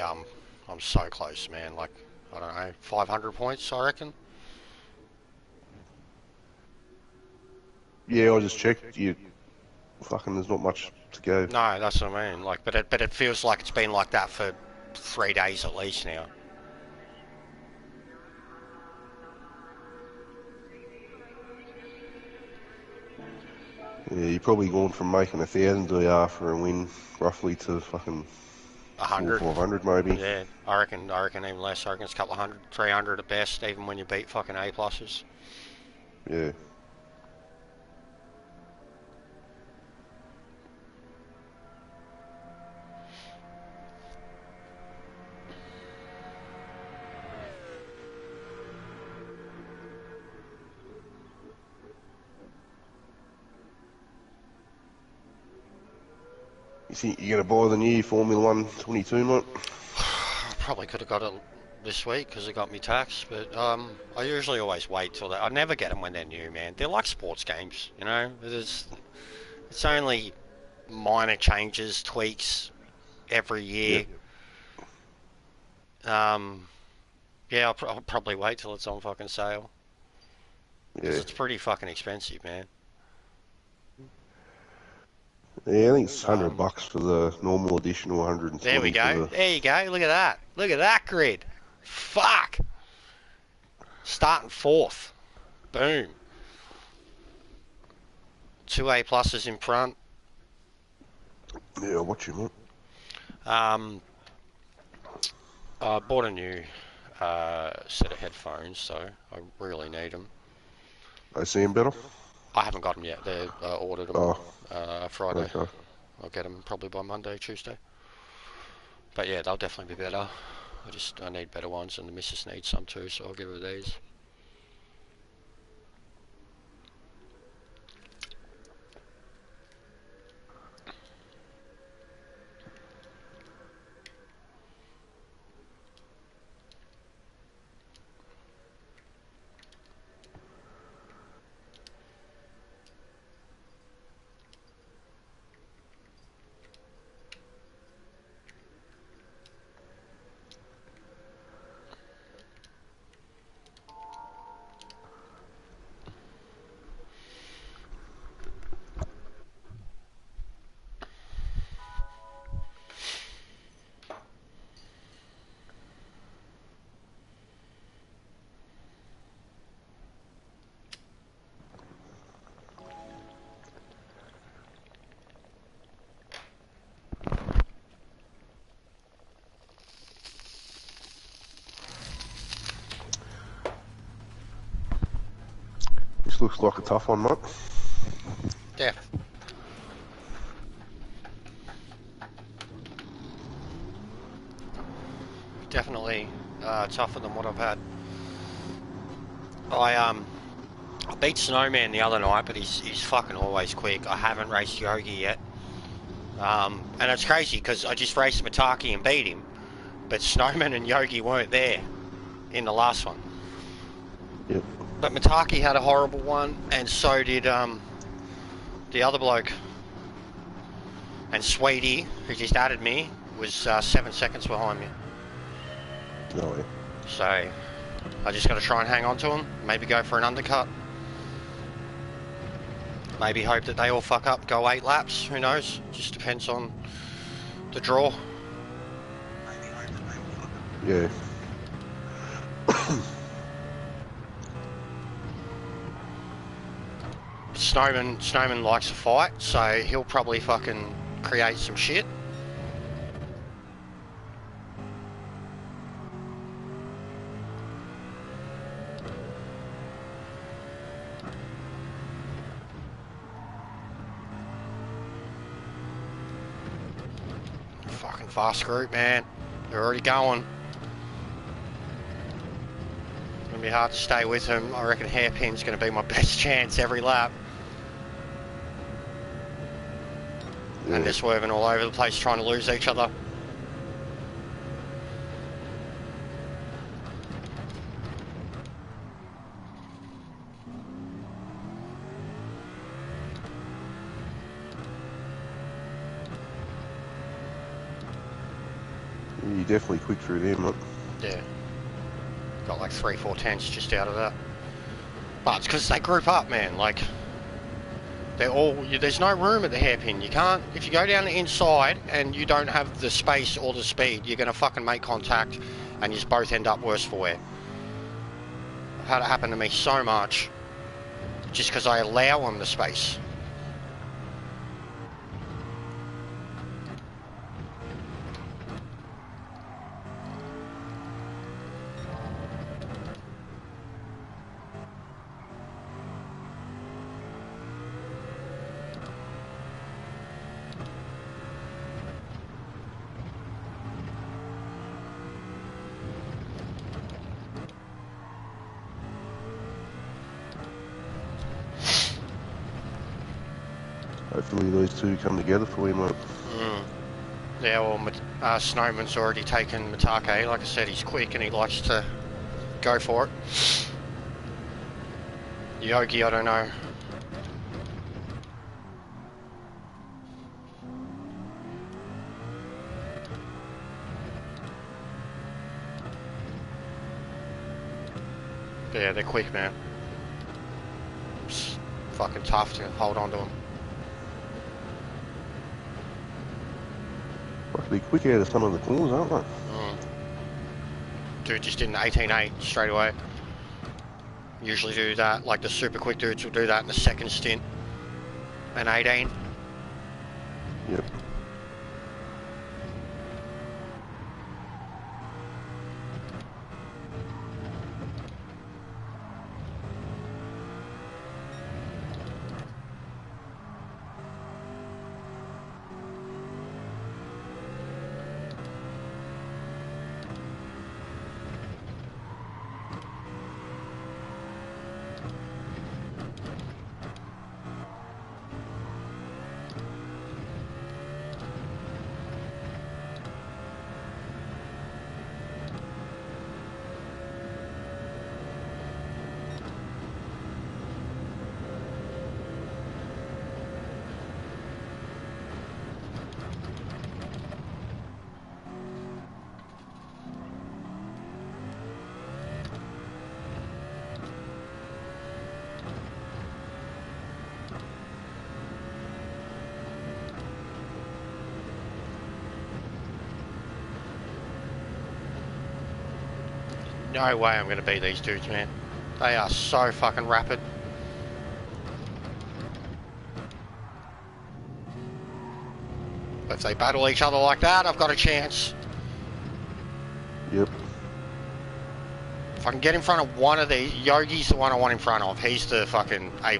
I'm so close, man. Like, I don't know, 500 points, I reckon. Yeah, I just checked. You fucking, there's not much to go. No, that's what I mean. Like, but it feels like it's been like that for 3 days at least now. Yeah, you're probably going from making 1,000 after a win, roughly, to fucking A 400 or hundred. 500 maybe. Yeah, I reckon even less. I reckon it's a couple of hundred, 300 at best, even when you beat fucking A pluses. Yeah. You think you're going to buy the new Formula 1 22, mate? I probably could have got it this week because it got me taxed, but I usually always wait till I never get them when they're new, man. They're like sports games, you know. It's only minor changes, tweaks every year. Yep. Yeah, I'll probably wait till it's on fucking sale because Yeah. it's pretty fucking expensive, man. Yeah, I think it's Um, $100 for the normal edition or there we 120 for go. the... There you go. Look at that. Look at that grid. Fuck. Starting fourth. Boom. Two A pluses in front. Yeah, I'll watch you, mate. I bought a new set of headphones, so I really need them. I see him better? I haven't got them yet. They ordered them Oh, Friday. okay. I'll get them probably by Monday, Tuesday. But yeah, they'll definitely be better. I need better ones, and the missus needs some too, so I'll give her these. This looks like a tough one, mate. Yeah. Definitely tougher than what I've had. I beat Snowman the other night, but he's fucking always quick. I haven't raced Yogi yet. And it's crazy because I just raced Mataki and beat him, but Snowman and Yogi weren't there in the last one. Yep. But Mataki had a horrible one, and so did the other bloke. And Sweetie, who just added me, was 7 seconds behind me. No way. So I just got to try and hang on to him. Maybe go for an undercut. Maybe hope that they all fuck up, go 8 laps. Who knows? Just depends on the draw. Yeah. Snowman likes a fight, so he'll probably fucking create some shit. Fucking fast group, man. They're already going. It's gonna be hard to stay with him. I reckon hairpin's gonna be my best chance every lap. Yeah. And they're swerving all over the place trying to lose each other. You're definitely quick through there, mate. Yeah. Got like 3-4 tenths just out of that. But it's because they group up, man. Like, they're all, there's no room at the hairpin. You can't, if you go down the inside and you don't have the space or the speed, you're going to fucking make contact and you just both end up worse for wear. I've had it happen to me so much just because I allow them the space. Hopefully those two come together for you, mate. Yeah, well, Snowman's already taken Matake. Like I said, he's quick and he likes to go for it. Yogi, I don't know. But yeah, they're quick, man. It's fucking tough to hold on to them. They're quick out of some of the corners, aren't they? Dude just did an 18.8 straight away. Usually do that, like the super quick dudes will do that in the second stint. An 18. Yep. No way I'm going to beat these dudes, man. They are so fucking rapid. If they battle each other like that, I've got a chance. Yep. If I can get in front of one of these, Yogi's the one I want in front of. He's the fucking A+.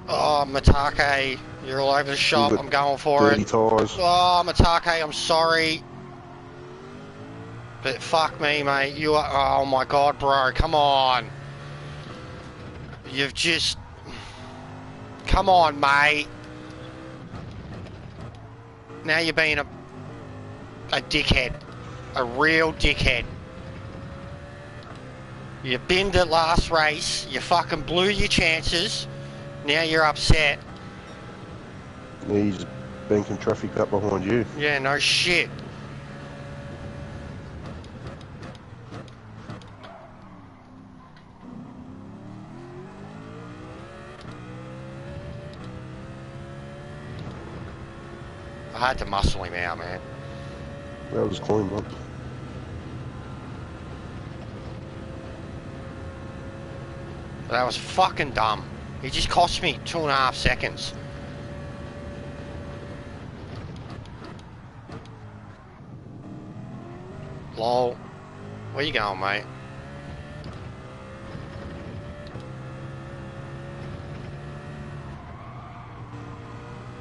Oh, Matake, you're all over the shop. I'm going for dirty it. Tires. Oh, Matake, I'm sorry. But fuck me, mate. You are. Oh my god, bro. Come on. You've just. Come on, mate. Now you're being a dickhead. A real dickhead. You binned it last race. You fucking blew your chances. Now you're upset. Yeah, he's just banking traffic up behind you. Yeah, no shit. I had to muscle him out, man. That was clean, mate. That was fucking dumb. He just cost me 2.5 seconds. Lol. Where you going, mate?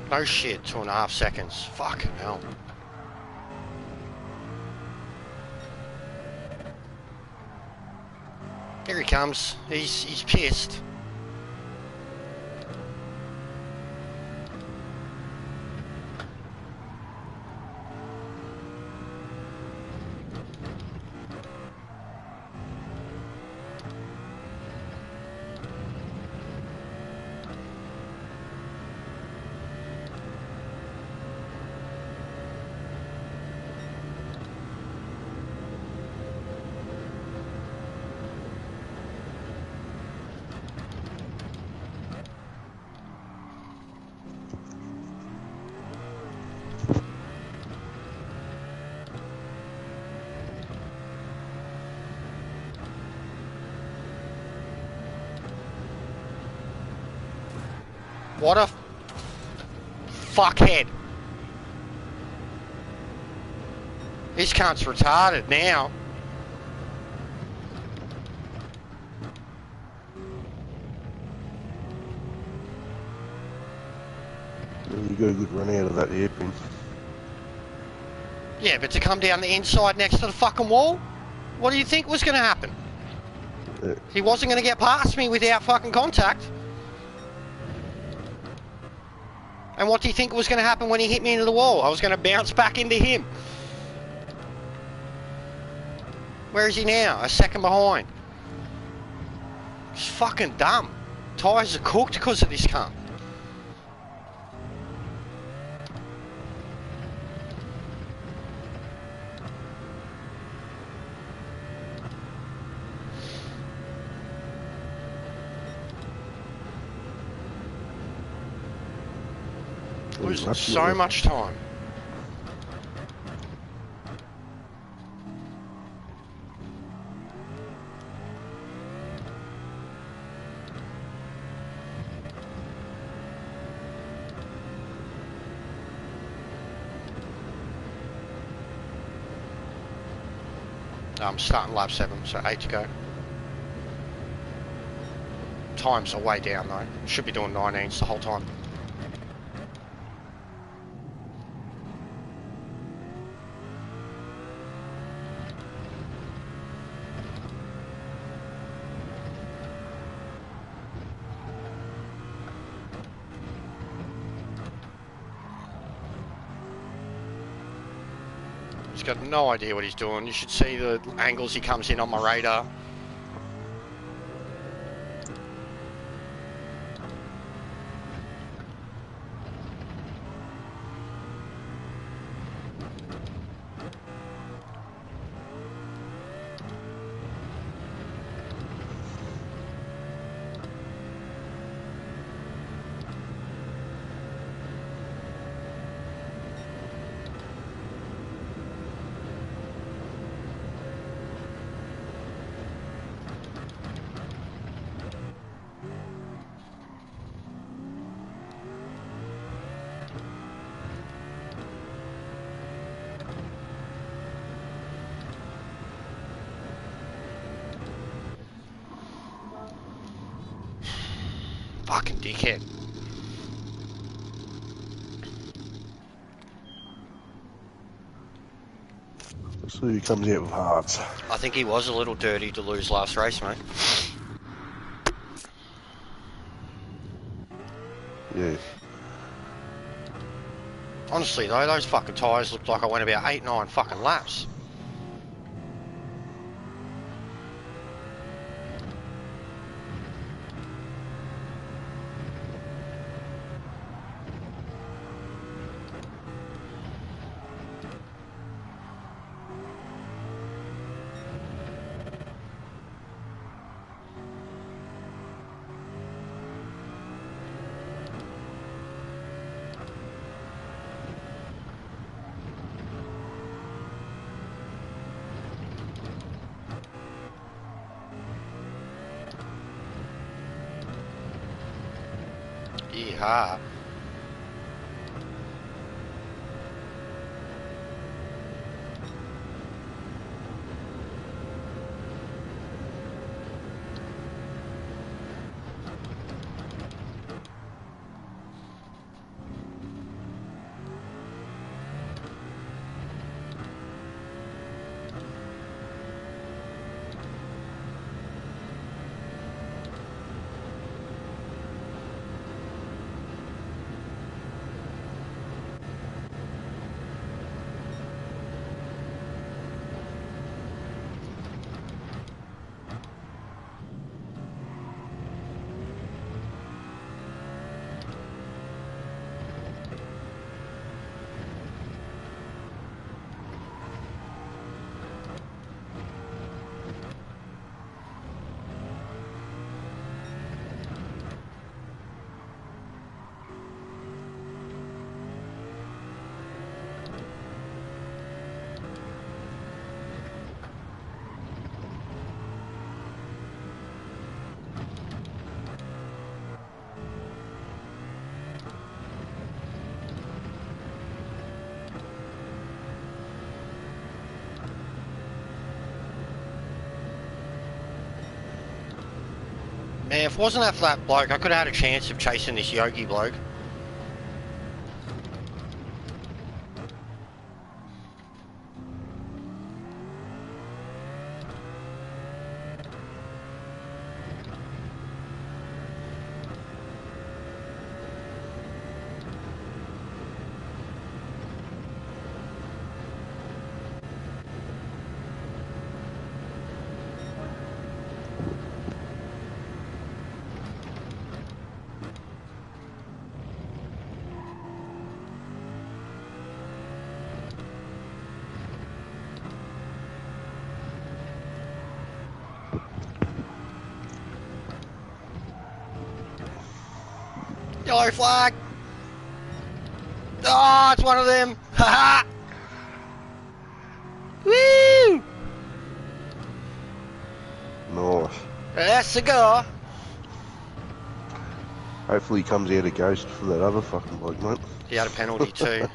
No shit, 2.5 seconds. Fucking hell. Here he comes. He's pissed. What a fuckhead. This cunt's retarded now. You got a good run out of that hairpin. Yeah, but to come down the inside next to the fucking wall? What do you think was going to happen? He wasn't going to get past me without fucking contact. And what do you think was going to happen when he hit me into the wall? I was going to bounce back into him. Where is he now? A second behind. It's fucking dumb. Tyres are cooked because of this cunt. Losing so much time. I'm starting lap 7, so 8 to go. Times are way down though. Should be doing 19s the whole time. He's got no idea what he's doing. You should see the angles he comes in on my radar. Fucking dickhead. So he comes out with hearts. I think he was a little dirty to lose last race, mate. Yeah. Honestly though, those fucking tyres looked like I went about 8-9 fucking laps. Yeehaw. if it wasn't for that bloke, I could have had a chance of chasing this Yogi bloke. Yellow flag! Oh, it's one of them! Haha! Woo! Nice. That's the go. Hopefully he comes out a ghost for that other fucking bloke, mate. He had a penalty too.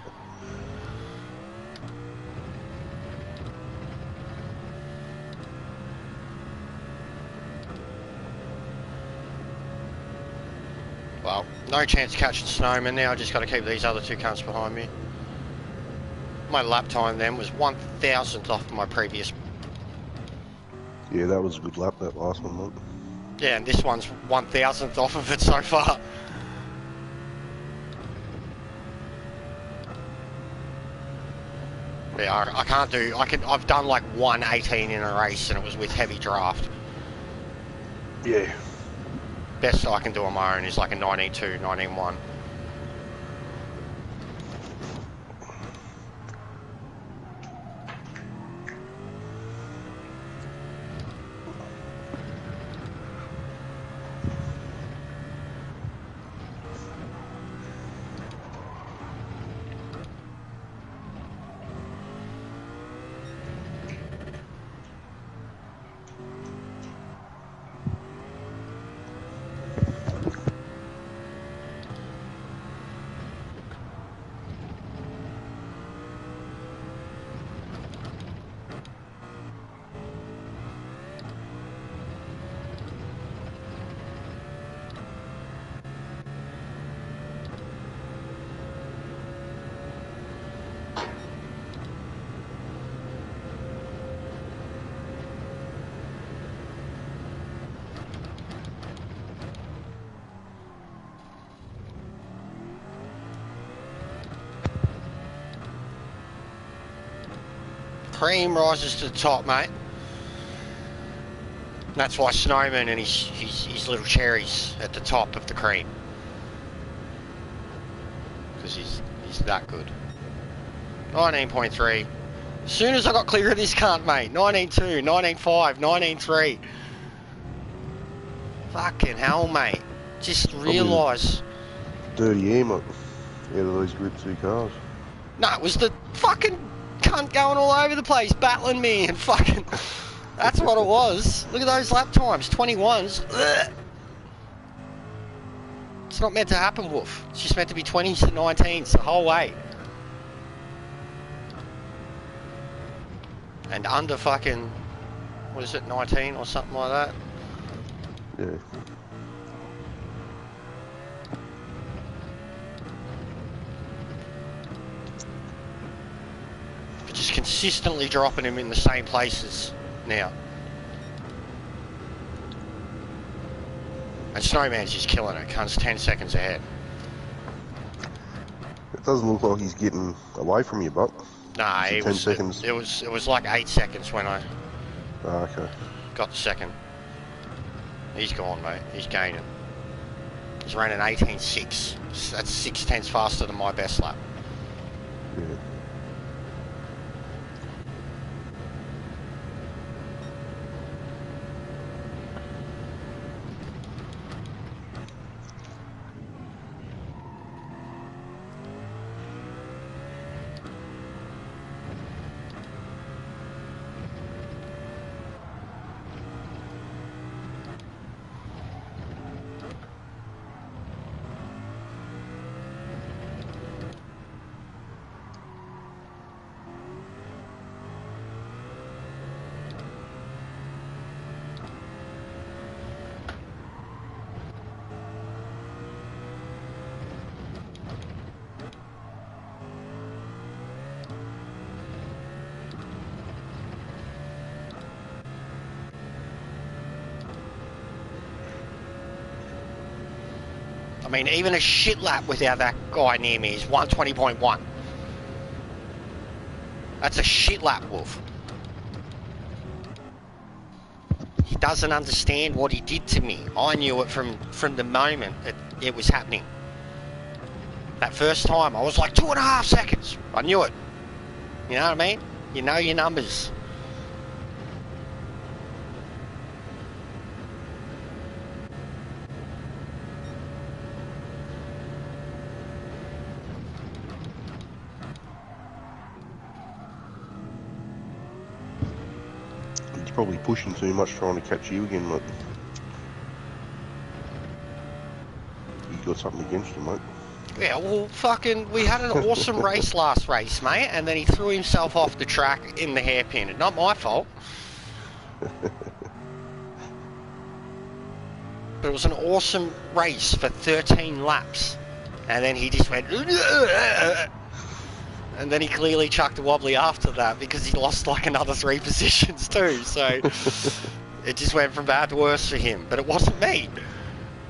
Well, no chance of catching Snowman now. I just got to keep these other two cunts behind me. My lap time then was 1,000th off my previous. Yeah, that was a good lap, that last one, mate. Yeah, and this one's 1,000th off of it so far. Yeah, I can't do. I've done like 1:18 in a race, and it was with heavy draft. Yeah. Best I can do on my own is like a 19.2, 19.1. Cream rises to the top, mate. That's why Snowman and his little cherries at the top of the cream. Because he's that good. 19.3. As soon as I got clear of this cunt, mate. 19.2, 19.5, 19.3. Fucking hell, mate. Just realise. Dirty air, mate. Out of those Group 2 cars. No, it was the fucking cunt going all over the place, battling me and fucking... That's what it was. Look at those lap times, 21s. Ugh. It's not meant to happen, Wolf. It's just meant to be 20s to 19s the whole way. And under fucking, what is it, 19 or something like that? Yeah. But just consistently dropping him in the same places now. And Snowman's just killing it. Cunt's 10 seconds ahead. It doesn't look like he's getting away from you, Buck. Nah, it 10 seconds? It was like 8 seconds when I okay. got the second. He's gone, mate. He's gaining. He's running 18.6. That's 6 tenths faster than my best lap. Yeah. mean, even a shit lap without that guy near me is 120.1. That's a shit lap, Wolf. He doesn't understand what he did to me. I knew it from the moment it was happening. That first time, I was like 2.5 seconds. I knew it. You know what I mean? You know your numbers. He's probably pushing too much trying to catch you again, mate. You got something against him, mate. Yeah, well, fucking, we had an awesome race last race, mate, and then he threw himself off the track in the hairpin. Not my fault. But it was an awesome race for 13 laps. And then he just went... And then he clearly chucked a wobbly after that because he lost like another 3 positions too. So it just went from bad to worse for him. But it wasn't me.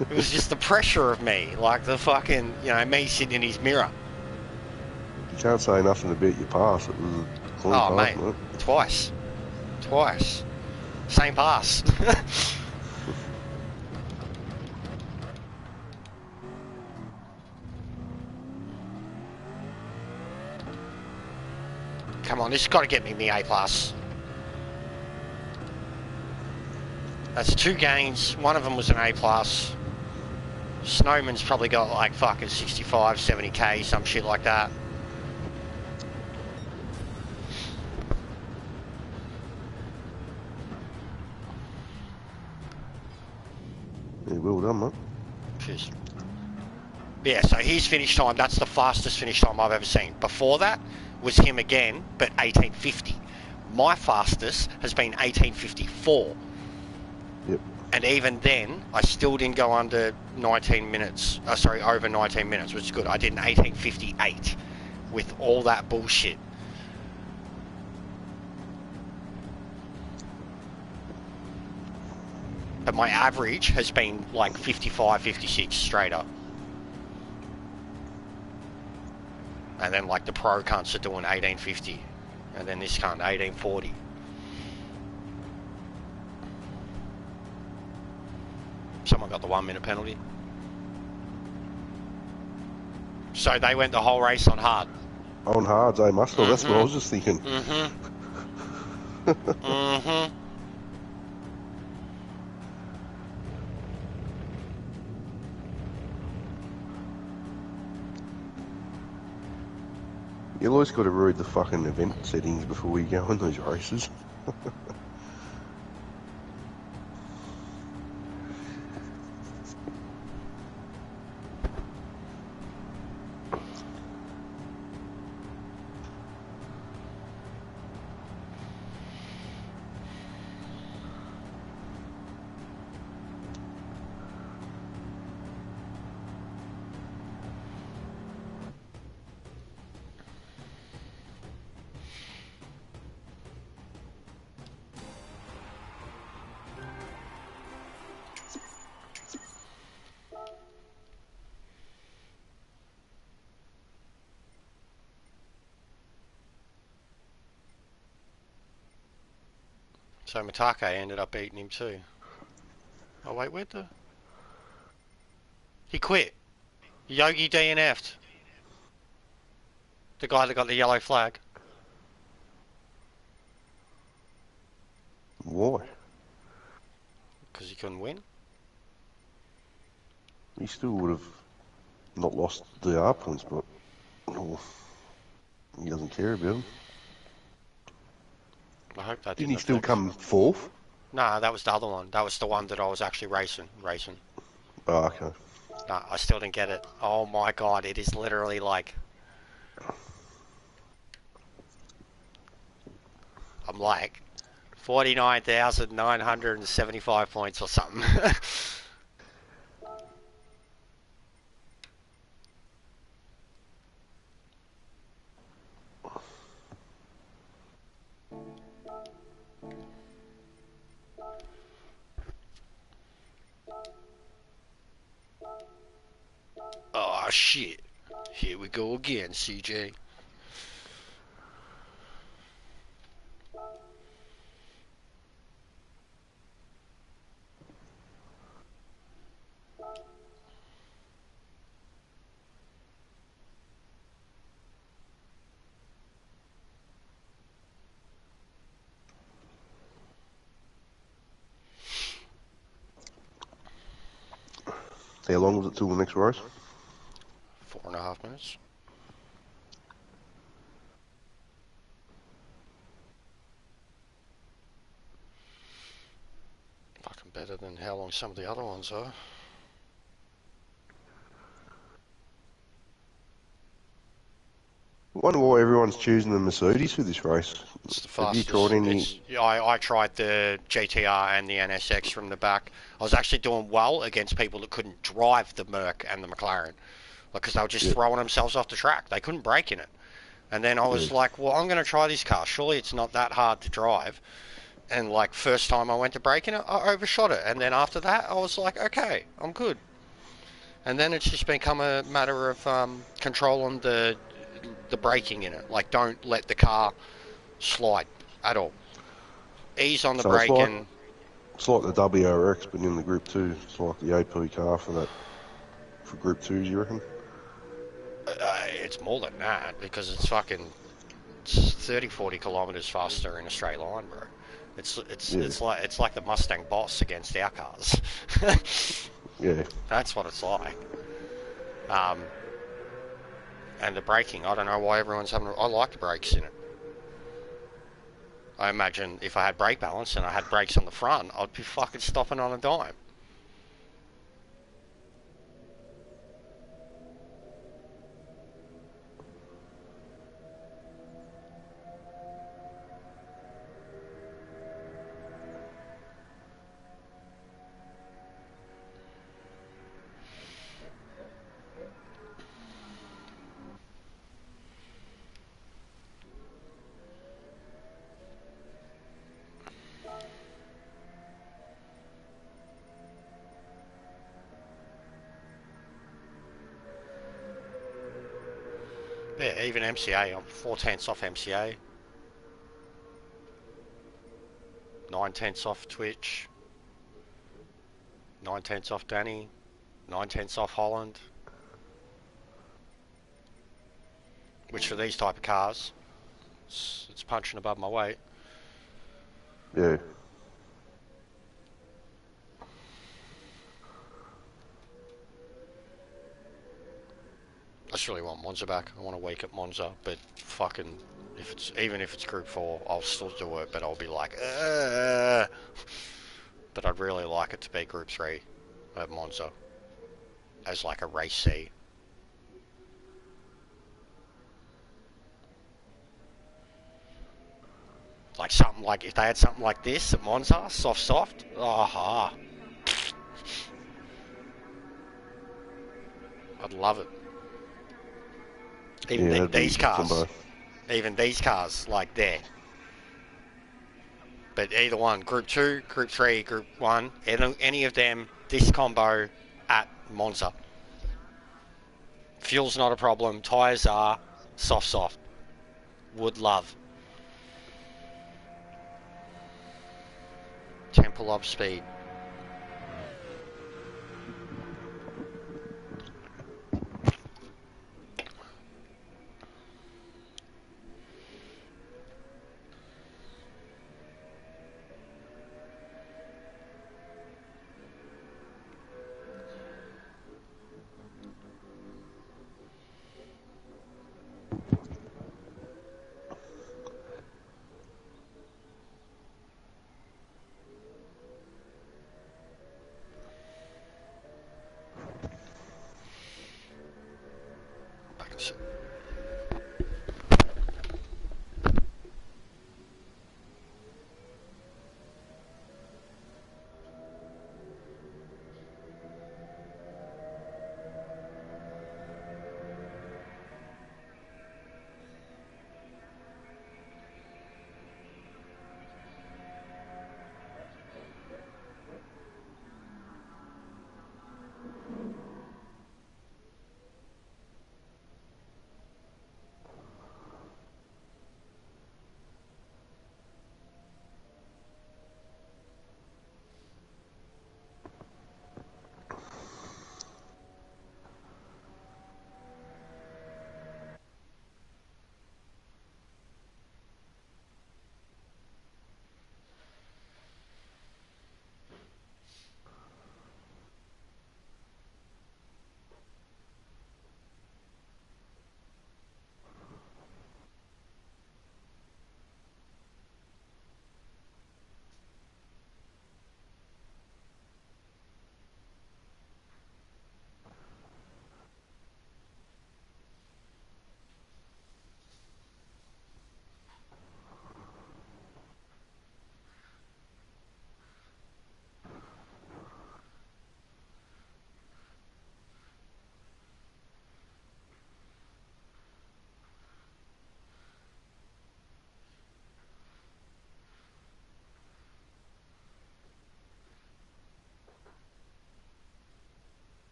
It was just the pressure of me. Like the fucking, you know, me sitting in his mirror. You can't say nothing about your pass. It was a clean pass, mate. Twice. Same pass. Come on, this has got to get me the A+. That's 2 gains. One of them was an A+. Snowman's probably got like fucking 65, 70k, some shit like that. Yeah, well done, mate. Cheers. Yeah, so his finish time, that's the fastest finish time I've ever seen. Before that was him again, but 1850. My fastest has been 1854. Yep. And even then, I still didn't go under 19 minutes. Over 19 minutes, which is good. I did an 1858 with all that bullshit. But my average has been like 55, 56 straight up. And then like the pro cunts are doing 1850. And then this cunt, 1840. Someone got the 1 minute penalty. So they went the whole race on hard. On hards, eh, must have. That's what I was just thinking. You always got to read the fucking event settings before you go on those races. So Matake ended up beating him too. Oh wait, where'd the... He quit. Yogi DNF'd. The guy that got the yellow flag. Why? Because he couldn't win. He still would have not lost the R points, but he doesn't care about them. I hope that Didn't he still come fourth? Nah, that was the other one. That was the one that I was actually racing. Oh, okay. Nah, I still didn't get it. Oh my god, it is literally like... I'm like 49,975 points or something. Oh shit. Here we go again, CJ. How long was it till the next race? 4.5 minutes. Fucking better than how long some of the other ones are. I wonder why everyone's choosing the Mercedes for this race. It's the Have you fastest. tried any? I tried the GTR and the NSX from the back. I was actually doing well against people that couldn't drive the Merc and the McLaren, because they were just Yeah. throwing themselves off the track. They couldn't brake in it. And then I was Yeah. like, well, I'm going to try this car. Surely it's not that hard to drive. And like first time I went to brake in it, I overshot it. And then after that, I was like, okay, I'm good. And then it's just become a matter of controlling the braking in it. Like, don't let the car slide at all. Ease on the So brake and it's like the WRX, but in the Group 2. It's like the AP car for Group 2s, you reckon? it's more than that, because it's 30, 40 kilometers faster in a straight line, bro. It's like the Mustang Boss against our cars. Yeah. That's what it's like. And the braking, I don't know why everyone's having. I like the brakes in it. I imagine if I had brake balance and I had brakes on the front, I'd be fucking stopping on a dime. Yeah, even MCA, I'm 4/10 off MCA. 9/10 off Twitch. 9/10 off Danny. 9/10 off Holland. Which for these type of cars, it's punching above my weight. Yeah. I just really want Monza back. I want a week at Monza, but fucking, even if it's Group 4, I'll still do it, but I'll be like, But I'd really like it to be Group 3 at Monza as like a race C. Like something like, if they had something like this at Monza, soft, aha. I'd love it. Even Yeah, that'd be these cars. combo. Even these cars, like there. But either one, Group 2, Group 3, Group 1, any of them, this combo at Monza. Fuel's not a problem, tyres are soft. Would love. Temple of Speed.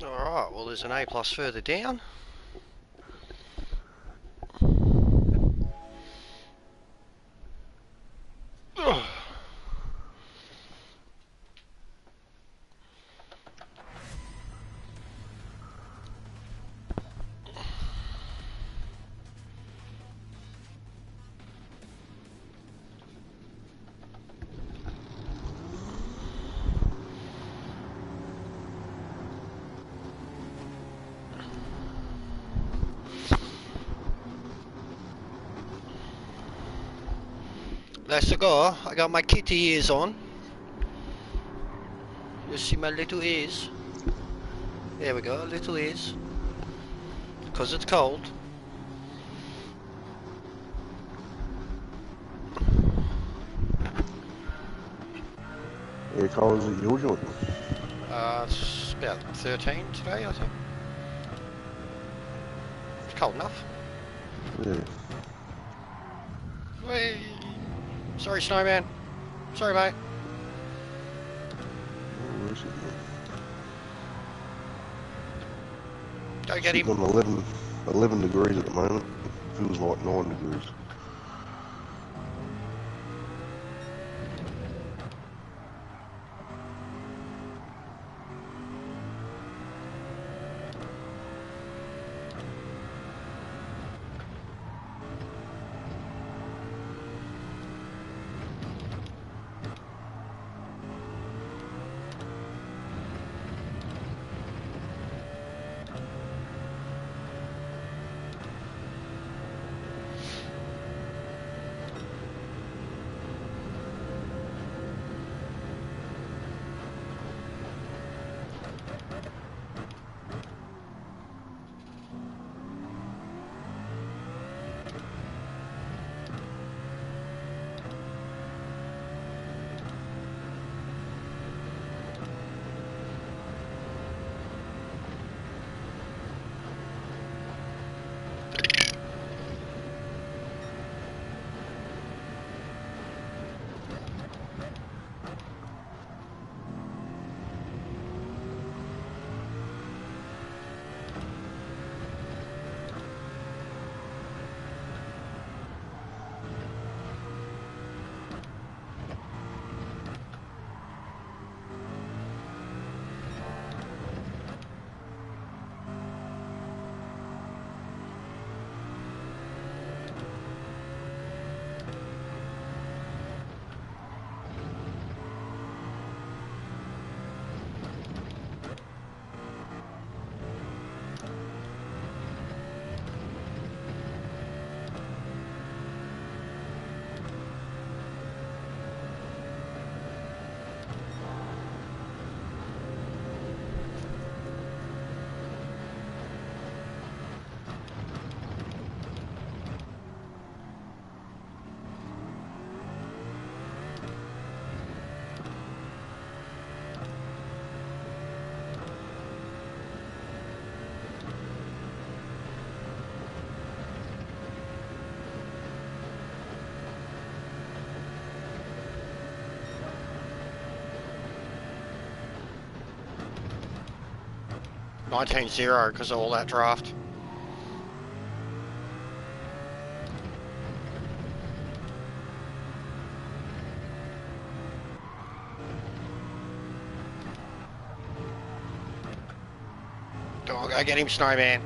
Alright, well there's an A plus further down. Let's go. I got my kitty ears on. You see my little ears? There we go, little ears. Because it's cold. How cold is it usually? It's about 13 today, I think. It's cold enough. Yeah. Whee! Sorry, snowman. Sorry, mate. Oh, where is it? Go get him. On 11 degrees at the moment. Feels like 9 degrees. $19.0 because of all that draft. Go get him, snowman.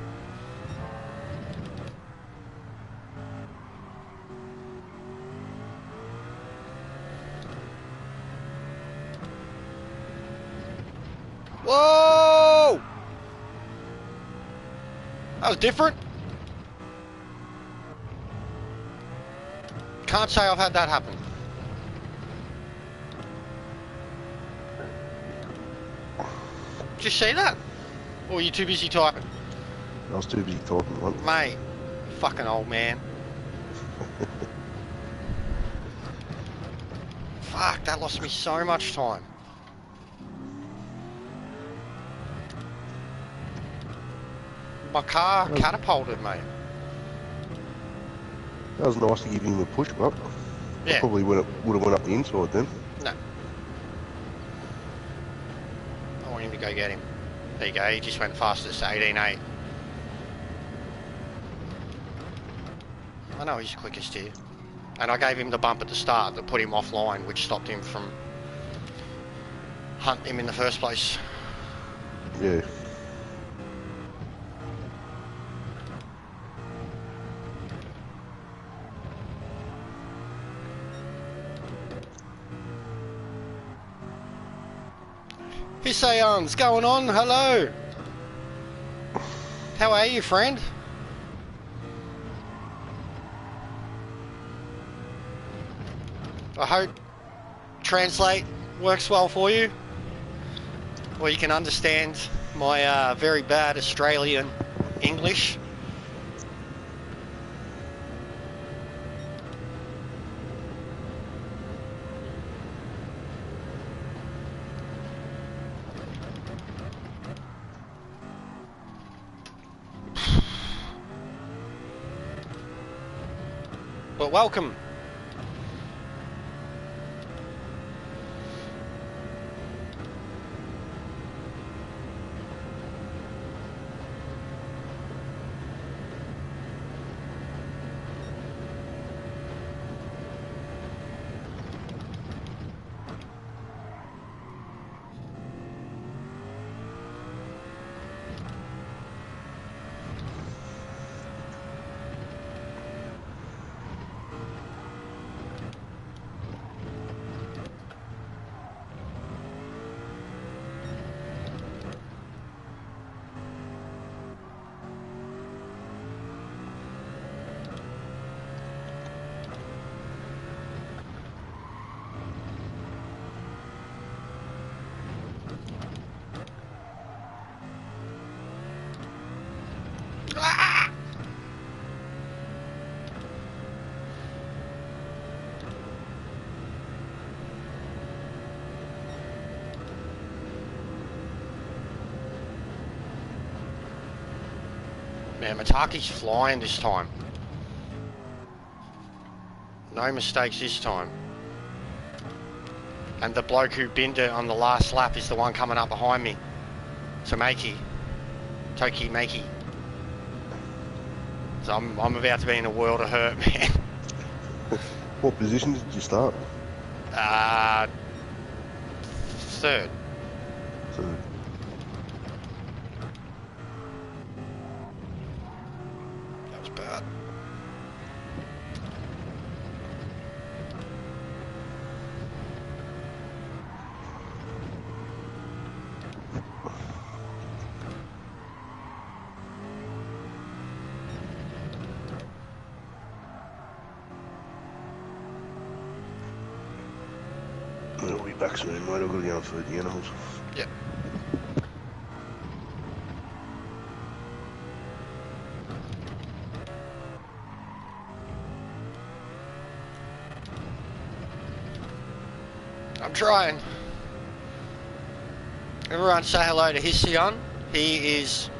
Whoa! That was different. Can't say I've had that happen. Did you see that? Or were you too busy typing? I was too busy talking, mate. Mate, you fucking old man. Fuck, that lost me so much time. My car catapulted, mate. That was nice to give him a push, but Yeah. I probably would have went up the inside then. No. I want him to go get him. There you go, he just went fastest, 18.8. I know he's the quickest here. And I gave him the bump at the start that put him offline, which stopped him from hunting him in the first place. Yeah. Hisayon's going on, hello! How are you, friend? I hope Translate works well for you, or you can understand my very bad Australian English. But welcome. Man, Mataki's flying this time. No mistakes this time. And the bloke who binned it on the last lap is the one coming up behind me. Toki Maki. So I'm about to be in a world of hurt, man. What position did you start? Third. Third. That was bad. I'll be back soon, mate. I've got to go and feed the animals. Yep. I'm trying. Everyone say hello to Hision. He is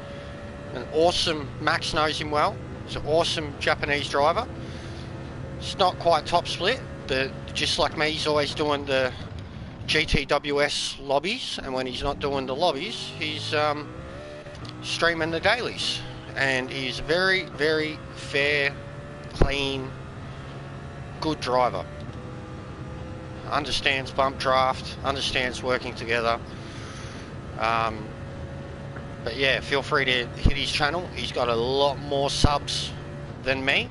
an awesome, Max knows him well. He's an awesome Japanese driver. It's not quite top split, but just like me, he's always doing the GTWS lobbies, and when he's not doing the lobbies, he's streaming the dailies. And he's very, very fair, clean, good driver. Understands bump draft, understands working together. But yeah, feel free to hit his channel. He's got a lot more subs than me.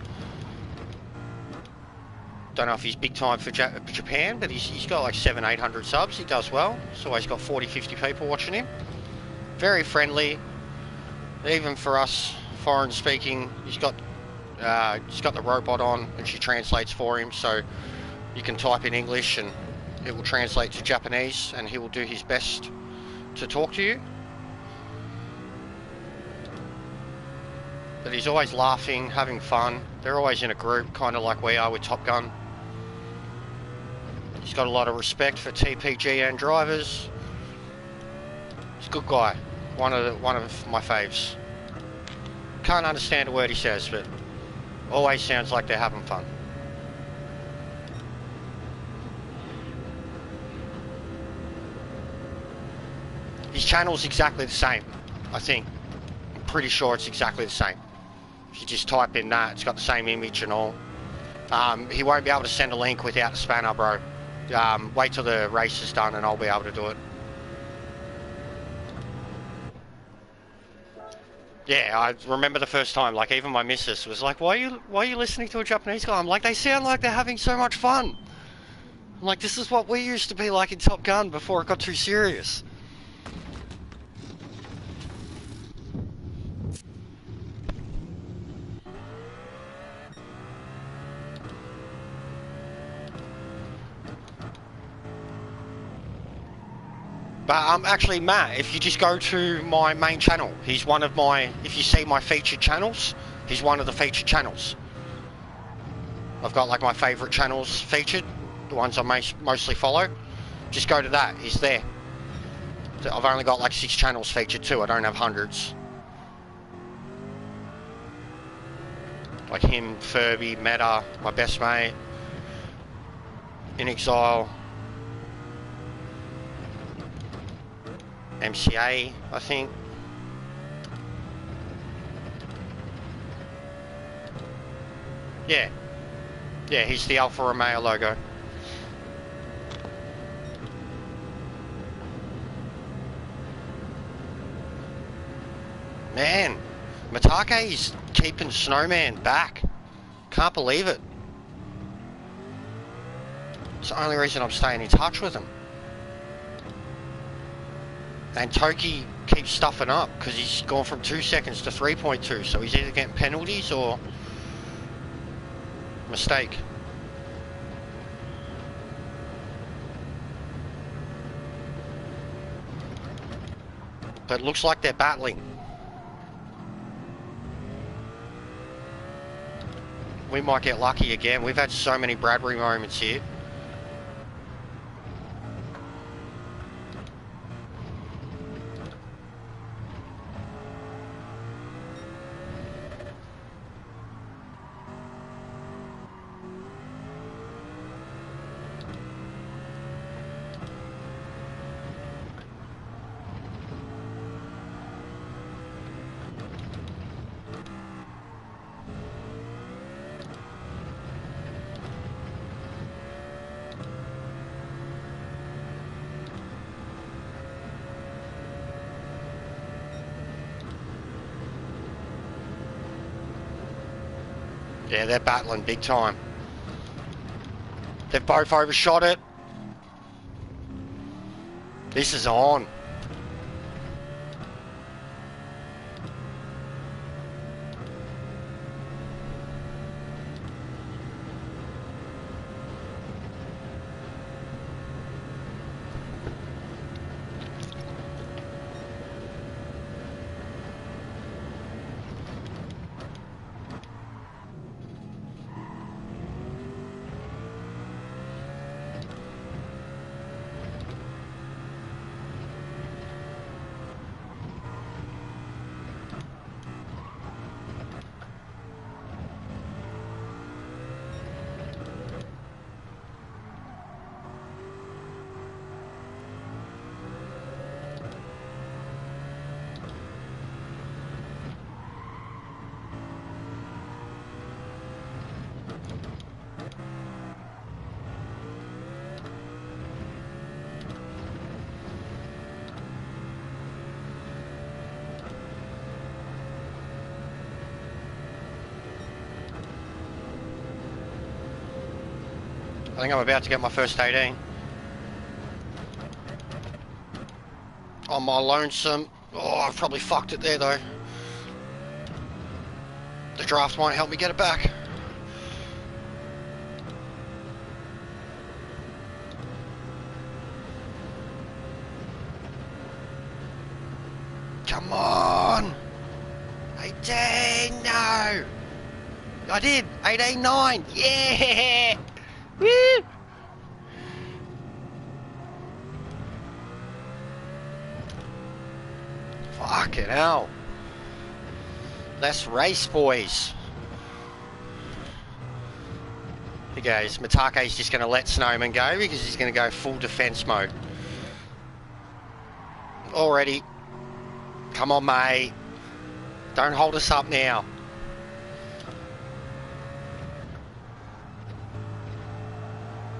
Don't know if he's big time for Japan, but he's got like 700-800 subs. He does well. He's always got 40-50 people watching him. Very friendly, even for us foreign speaking. He's got the robot on, and she translates for him. So you can type in English, and it will translate to Japanese, and he will do his best to talk to you. But he's always laughing, having fun. They're always in a group, kind of like we are with Top Gun. He's got a lot of respect for TPG and drivers. He's a good guy. One of my faves. Can't understand a word he says, but always sounds like they're having fun. His channel's exactly the same, I think. I'm pretty sure it's exactly the same. If you just type in that, it's got the same image and all. He won't be able to send a link without a spanner, bro. Wait till the race is done and I'll be able to do it. Yeah, I remember the first time, like even my missus was like, why are you listening to a Japanese guy? I'm like, they sound like they're having so much fun. I'm like, this is what we used to be like in Top Gun before it got too serious. But actually, Matt, if you just go to my main channel, he's one of my, if you see my featured channels, he's one of the featured channels. I've got like my favourite channels featured, the ones I mostly follow. Just go to that, he's there. I've only got like 6 channels featured too, I don't have hundreds. Like him, Furby, Meta, my best mate, In Exile, MCA, I think. Yeah. Yeah, he's the Alfa Romeo logo. Man, Mitake's keeping Snowman back. Can't believe it. It's the only reason I'm staying in touch with him. And Toki keeps stuffing up because he's gone from 2 seconds to 3.2, so he's either getting penalties or mistake. But it looks like they're battling. We might get lucky again. We've had so many Bradbury moments here. Yeah, they're battling big time. They've both overshot it. This is on. I think I'm about to get my first 18. On my lonesome. Oh, I've probably fucked it there though. The draft won't help me get it back. Come on! 18, no! I did! 18-9! Yeah! Woo! Fucking hell. Let's race, boys. Here goes. Mitake's just going to let Snowman go because he's going to go full defense mode. already. Come on, mate. Don't hold us up now.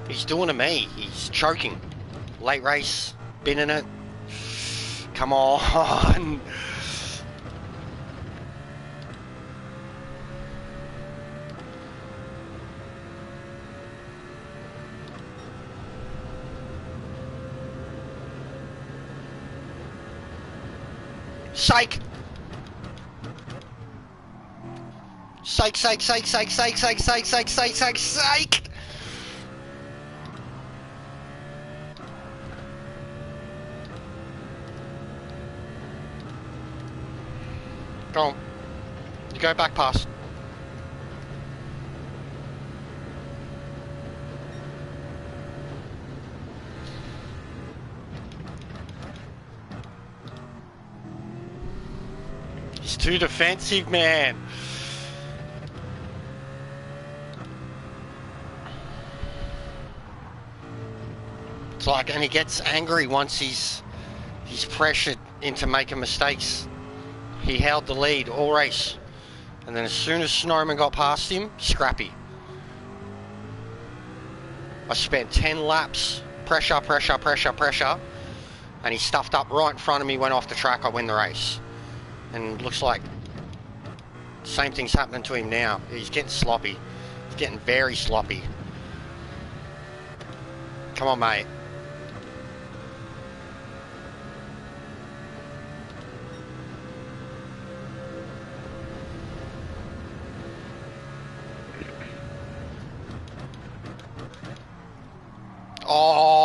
He's doing to me. He's choking. Late race. Been in it. Come on. Sake! Sake, sake, sake, sake, sake, sake, sake, sake, sake, sake, sake! Go on. You go back past. He's too defensive, man. It's like, and he gets angry once he's pressured into making mistakes. He held the lead all race, and then as soon as Snowman got past him, scrappy. I spent 10 laps, pressure, pressure, pressure, pressure, and he stuffed up right in front of me, went off the track, I win the race. And looks like same thing's happening to him now. He's getting sloppy. He's getting very sloppy. Come on, mate. Oh!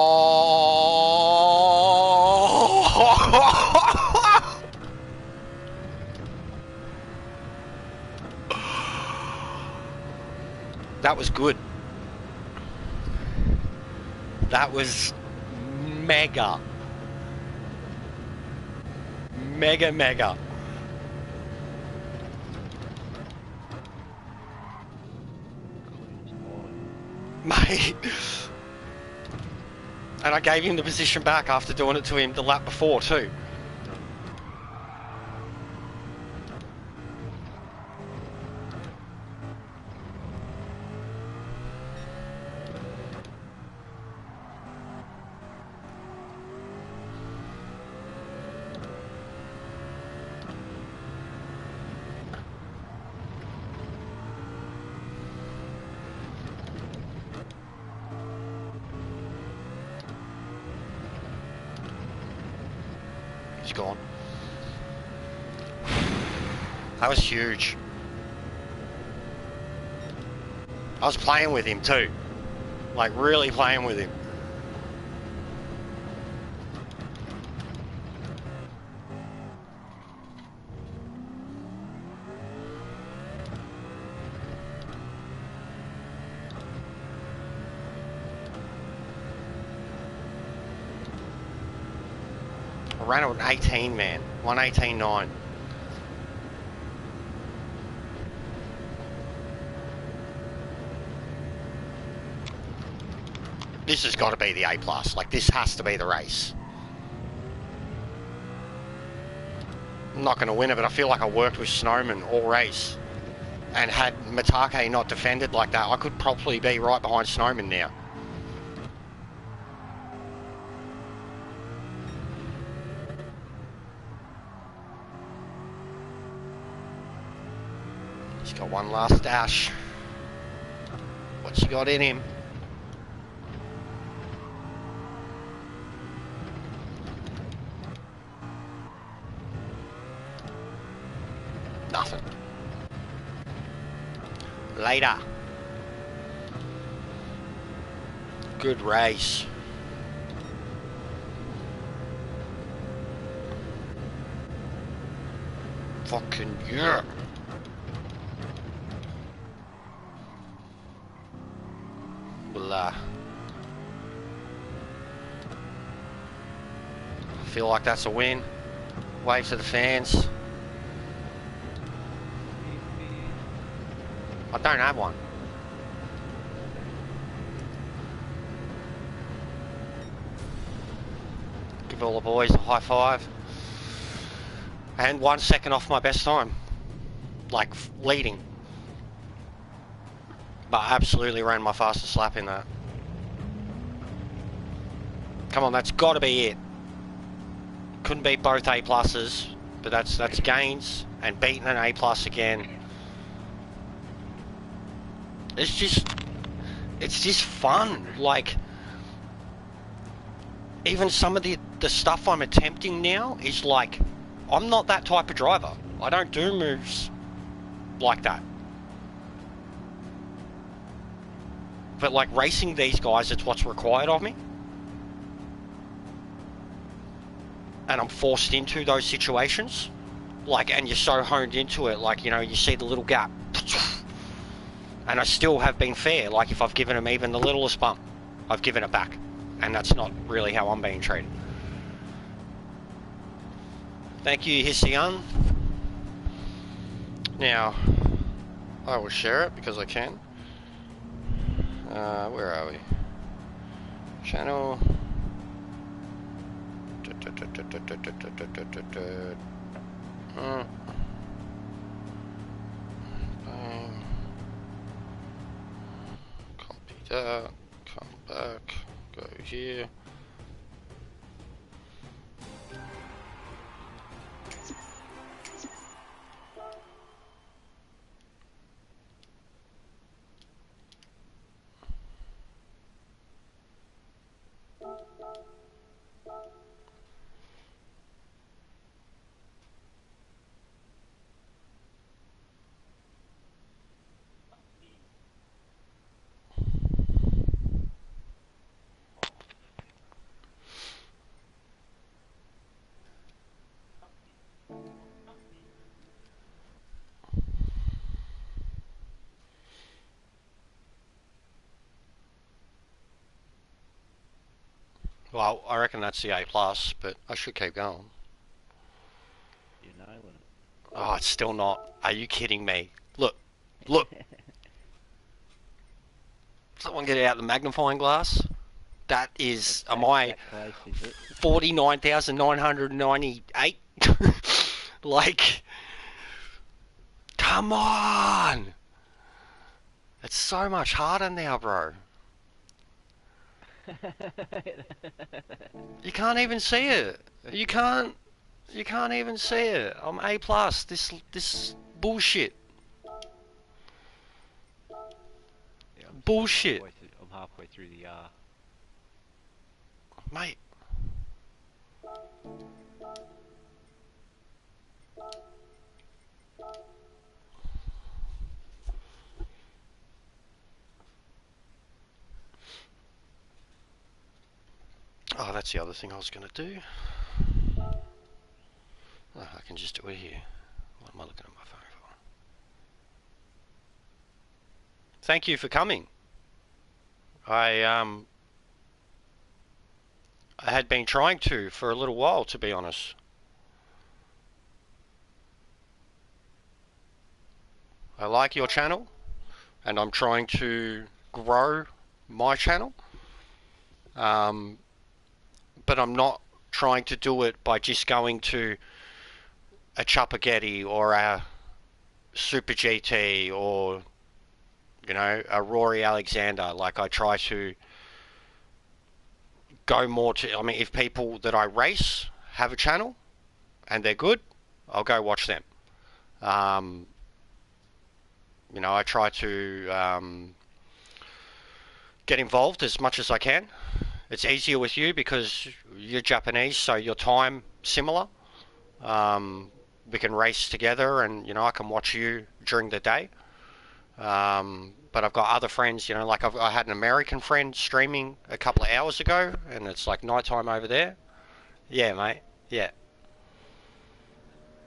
That was good. That was mega. Mega, mega. Mate. And I gave him the position back after doing it to him the lap before too. He's gone. That was huge. I was playing with him too. Like really playing with him. I ran it with 18, man. 118.9. This has got to be the A+. Like, this has to be the race. I'm not going to win it, but I feel like I worked with Snowman all race. And had Matake not defended like that, I could probably be right behind Snowman now. He's got one last dash. What's he got in him? Nothing. Later. Good race. Fucking yeah. Blah. I feel like that's a win. Wave to the fans. I don't have one. Give all the boys a high five. And 1 second off my best time. Like, leading. But I absolutely ran my fastest lap in that. Come on, that's got to be it. Couldn't beat both A pluses, but that's gains, and beating an A plus again. It's just fun. Like, even some of the stuff I'm attempting now is like, I'm not that type of driver. I don't do moves like that. But like racing these guys, it's what's required of me. And I'm forced into those situations. Like, and you're so honed into it, like, you know, you see the little gap. And I still have been fair. Like, if I've given them even the littlest bump, I've given it back. And that's not really how I'm being treated. Thank you, Hission. Now, I will share it because I can. Where are we? Channel. Copy that. Come back. Go here. Well, I reckon that's the A plus, but I should keep going. You're nailing it. Oh, it's still not. Are you kidding me? Look, look. Someone get out the magnifying glass. That is, am I 49,998? Like, come on. It's so much harder now, bro. You can't even see it. You can't even see it. I'm A plus. This bullshit. Yeah, Bullshit. I'm halfway through the Mate. Oh, that's the other thing I was going to do. Oh, I can just do it here. What am I looking at my phone for? Thank you for coming. I had been trying to for a little while, to be honest. I like your channel, and I'm trying to grow my channel. But I'm not trying to do it by just going to a Choppagetti or a Super GT or, you know, a Rory Alexander. Like, I try to go more to, I mean, if people that I race have a channel and they're good, I'll go watch them. You know, I try to get involved as much as I can. It's easier with you because you're Japanese, so your time similar. We can race together, and you know, I can watch you during the day. But I've got other friends, you know, like I had an American friend streaming a couple of hours ago, and it's like nighttime over there. Yeah, mate. Yeah.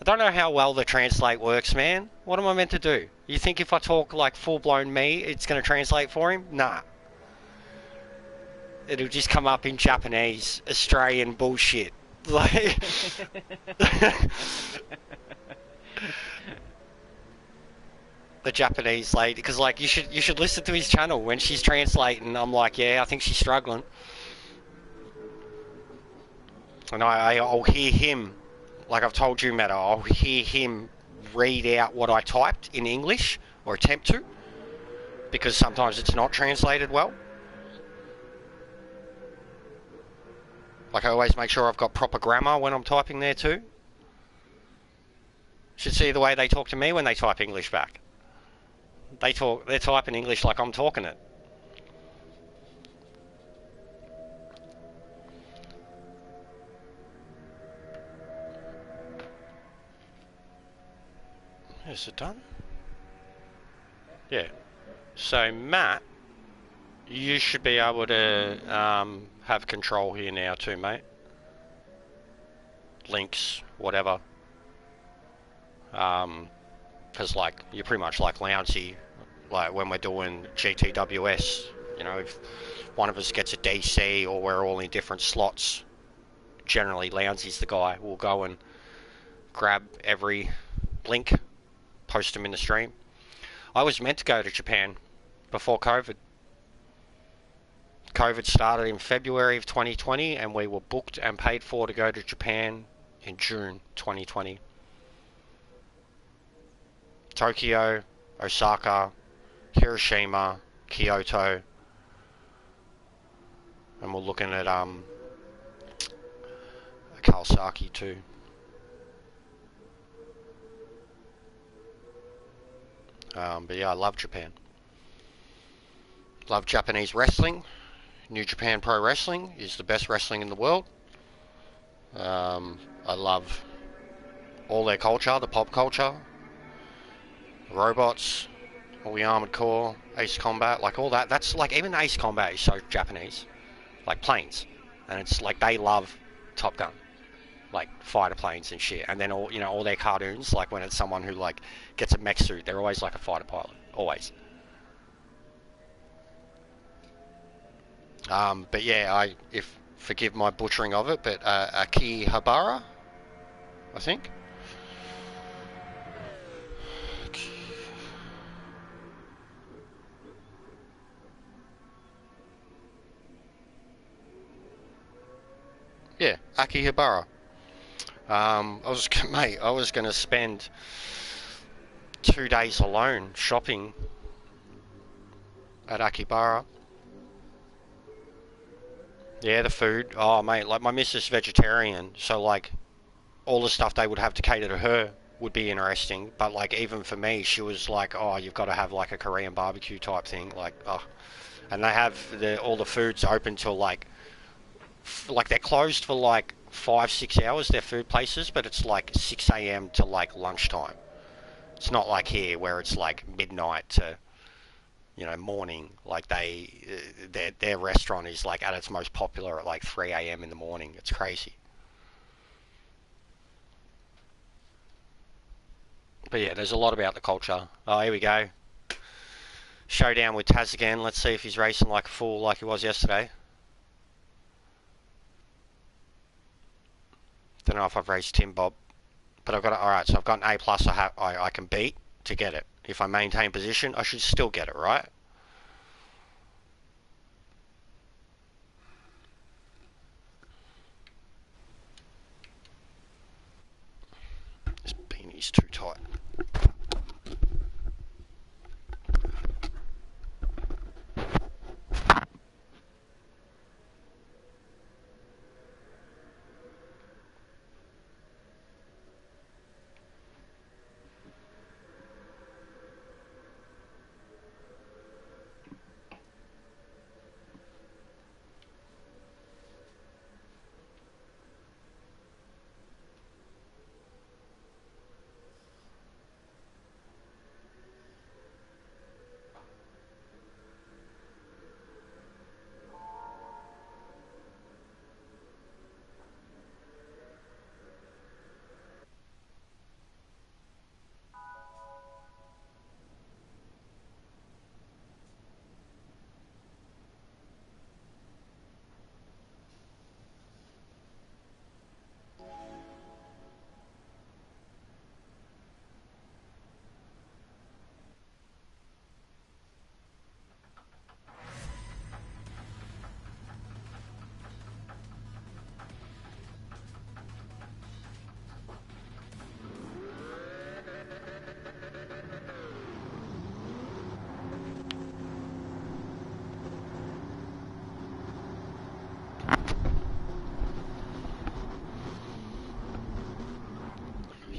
I don't know how well the translate works, man. What am I meant to do? You think if I talk like full-blown me, it's going to translate for him? Nah. It'll just come up in Japanese, Australian bullshit. Like, the Japanese lady, because like you should listen to his channel when she's translating. I'm like, yeah, I think she's struggling, and I'll hear him like I've told you, Matt, I'll hear him read out what I typed in English, or attempt to, because sometimes it's not translated well. Like I always make sure I've got proper grammar when I'm typing there too. Should see the way they talk to me when they type English back. They're typing English like I'm talking it. Is it done? Yeah. So Matt, you should be able to have control here now too, mate. Links, whatever. Because like you're pretty much like Lounsey, like when we're doing GTWS. You know, if one of us gets a DC or we're all in different slots, generally Lounsey's the guy. We'll go and grab every link, post them in the stream. I was meant to go to Japan before COVID. COVID started in February of 2020 and we were booked and paid for to go to Japan in June 2020. Tokyo, Osaka, Hiroshima, Kyoto, and we're looking at Kawasaki too. But yeah, I love Japan. Love Japanese wrestling. New Japan Pro Wrestling is the best wrestling in the world. I love all their culture, the pop culture, the robots, all the Armored Core, Ace Combat, like all that. That's like, even Ace Combat is so Japanese. Like planes. And it's like they love Top Gun. Like fighter planes and shit. And then all, you know, all their cartoons, like when it's someone who like gets a mech suit, they're always like a fighter pilot. Always. But yeah, forgive my butchering of it, but Akihabara, I think. Yeah, Akihabara. I was going to spend 2 days alone shopping at Akihabara. Yeah, the food. Oh, mate, like my missus is vegetarian, so like all the stuff they would have to cater to her would be interesting. But like even for me, she was like, "Oh, you've got to have like a Korean barbecue type thing." Like, oh, and they have all the foods open till like they're closed for like 5-6 hours. Their food places, but it's like 6 a.m. to like lunchtime. It's not like here where it's like midnight to, you know, morning. Like their restaurant is like at its most popular at like 3 a.m. in the morning. It's crazy. But yeah, there's a lot about the culture. Oh, here we go. Showdown with Taz again. Let's see if he's racing like a fool like he was yesterday. Don't know if I've raced Tim Bob, but I've got it. All right, so I've got an A plus. I can beat to get it. If I maintain position, I should still get it, right? This beanie's too tight.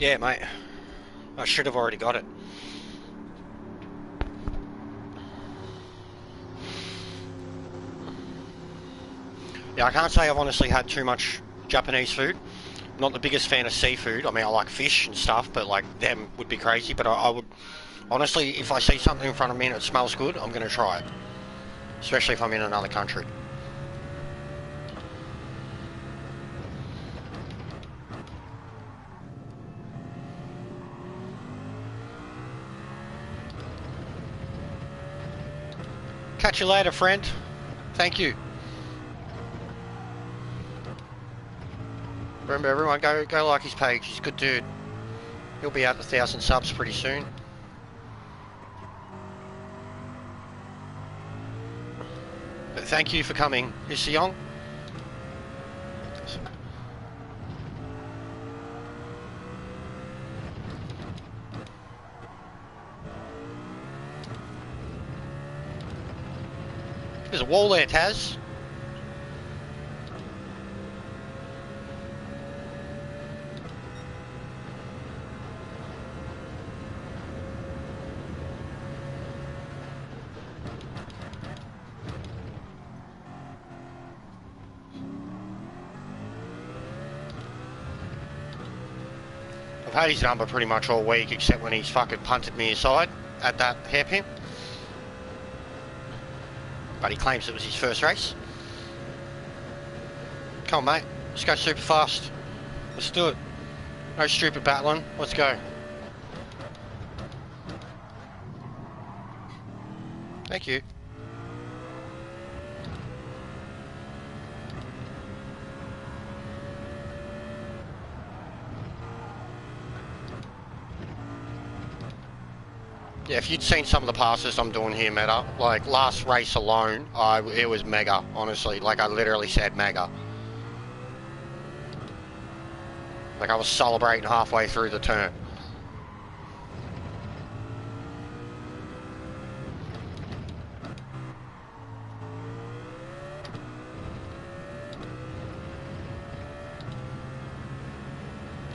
Yeah, mate. I should have already got it. Yeah, I can't say I've honestly had too much Japanese food. I'm not the biggest fan of seafood. I mean, I like fish and stuff, but like them would be crazy. But I would, honestly, if I see something in front of me and it smells good, I'm going to try it. Especially if I'm in another country. Catch you later, friend. Thank you. Remember, everyone, go like his page. He's a good dude. He'll be at 1,000 subs pretty soon. But thank you for coming. Is Seong? There's a wall there, Taz. I've had his number pretty much all week, except when he's fucking punted me aside at that hairpin. But he claims it was his first race. Come on, mate. Let's go super fast. Let's do it. No stupid battling. Let's go. Thank you. Yeah, if you'd seen some of the passes I'm doing here, Meta, like last race alone, it was mega, honestly. Like I literally said mega. Like I was celebrating halfway through the turn.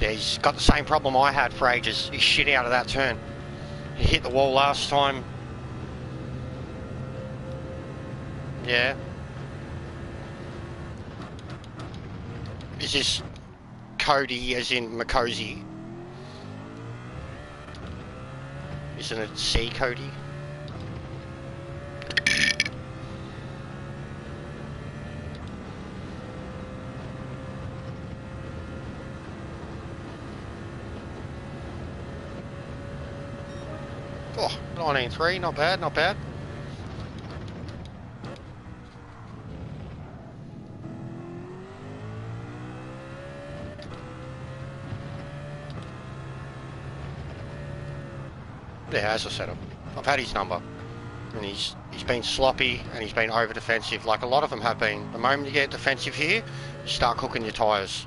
Yeah, he's got the same problem I had for ages. He's shit out of that turn. He hit the wall last time. Yeah. Is this Cody as in Makosi? Isn't it C Cody? Oh, 19.3, not bad, not bad. Yeah, as I said, I've had his number, and he's been sloppy and he's been over defensive. Like a lot of them have been. The moment you get defensive here, you start cooking your tyres.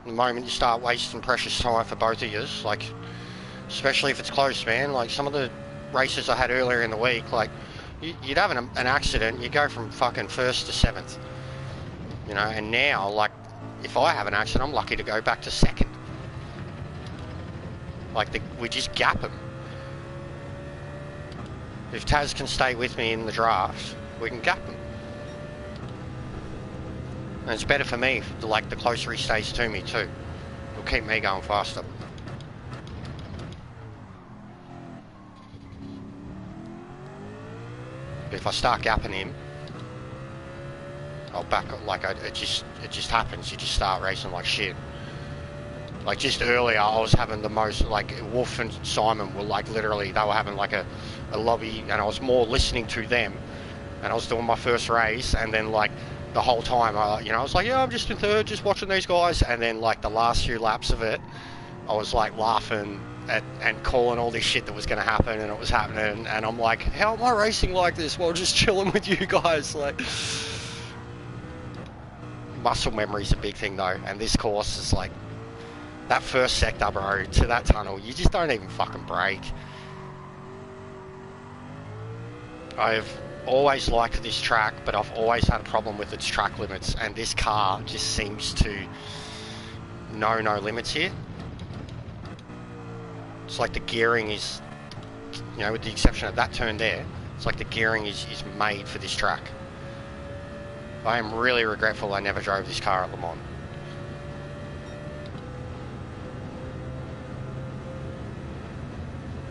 The moment you start wasting precious time for both of yous, like especially if it's close, man. Like some of the races I had earlier in the week, like you'd have an accident, you go from fucking 1st to 7th, you know. And now, like, if I have an accident, I'm lucky to go back to 2nd. Like we just gap them. If Taz can stay with me in the draft, we can gap him. And it's better for me, like the closer he stays to me too. It'll keep me going faster. But if I start gapping him, I'll back up. Like it just happens. You just start racing like shit. Like just earlier, I was having the most, like Wolf and Simon were like literally, they were having like a lobby, and I was more listening to them, and I was doing my first race, and then like the whole time I was like, yeah, I'm just in 3rd, just watching these guys, and then like the last few laps of it, I was like laughing at and calling all this shit that was going to happen, and it was happening, and I'm like, how am I racing like this while just chilling with you guys? Like, muscle memory's a big thing though, and this course is like, that first sector, bro, to that tunnel, you just don't even fucking brake. I've always liked this track, but I've always had a problem with its track limits, and this car just seems to know no limits here. It's like the gearing is, you know, with the exception of that turn there, it's like the gearing is made for this track. I am really regretful I never drove this car at Le Mans.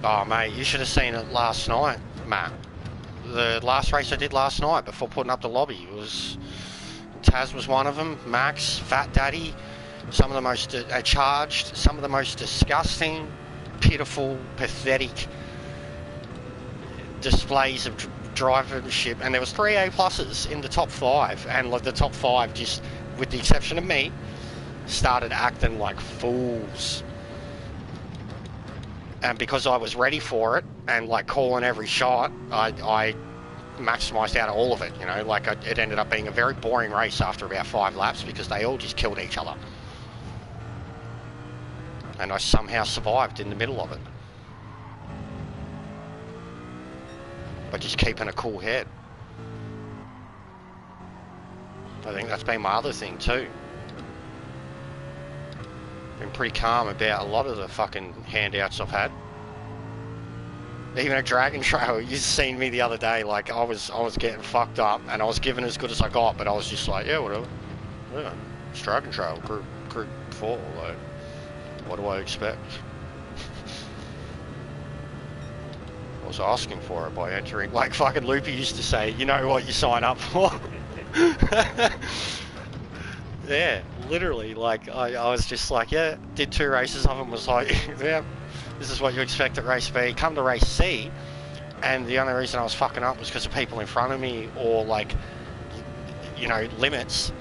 Oh mate, you should have seen it last night, Matt. The last race I did last night before putting up the lobby was... Taz was one of them, Max, Fat Daddy, some of the most charged, some of the most disgusting, pitiful, pathetic displays of drivership, and there was 3 A+ in the top 5, and like the top 5 just, with the exception of me, started acting like fools. And because I was ready for it and like calling every shot, I maximised out of all of it, you know, like it ended up being a very boring race after about 5 laps because they all just killed each other. And I somehow survived in the middle of it. By just keeping a cool head. I think that's been my other thing too. Been pretty calm about a lot of the fucking handouts I've had. Even a Dragon Trail, you seen me the other day, like I was getting fucked up and I was giving as good as I got, but I was just like, yeah, whatever. Yeah, it's Dragon Trail, group 4, like, what do I expect? I was asking for it by entering, like fucking Loopy used to say, you know what you sign up for? Yeah, literally, like, I was just like, yeah, did 2 races of them, was like, yeah, this is what you expect at race B. Come to race C, and the only reason I was fucking up was because of people in front of me, or like, you know, limits,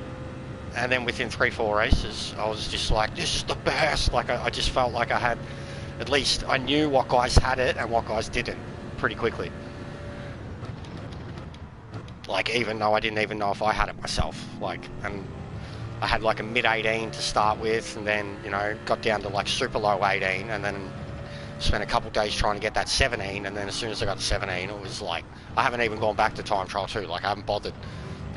and then within 3-4 races, I was just like, this is the best, like, I just felt like I had, at least, I knew what guys had it and what guys didn't, pretty quickly. Like, even though I didn't even know if I had it myself, like, and I had like a mid-18 to start with, and then, you know, got down to like super low 18, and then spent a couple days trying to get that 17, and then as soon as I got to 17, it was like, I haven't even gone back to time trial 2, like I haven't bothered,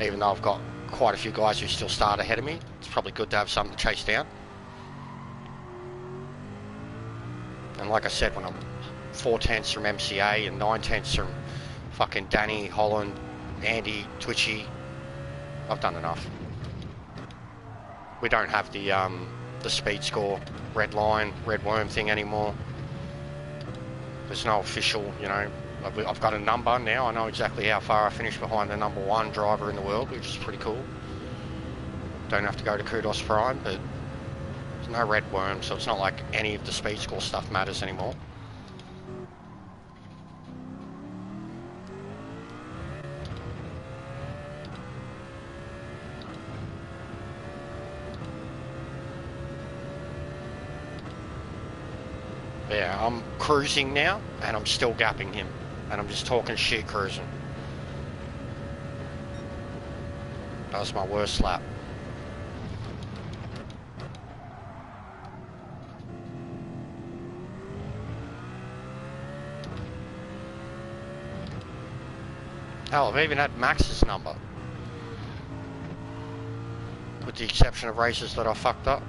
even though I've got quite a few guys who still start ahead of me. It's probably good to have something to chase down. And like I said, when I'm 4 tenths from MCA and 9 tenths from fucking Danny, Holland, Andy, Twitchy, I've done enough. We don't have the speed score, red line, red worm thing anymore. There's no official, you know, I've got a number now. I know exactly how far I finished behind the #1 driver in the world, which is pretty cool. Don't have to go to Kudos Prime, but there's no red worm, so it's not like any of the speed score stuff matters anymore. Yeah, I'm cruising now, and I'm still gapping him, and I'm just talking shit cruising. That was my worst lap. Hell, I've even had Max's number. With the exception of races that I fucked up.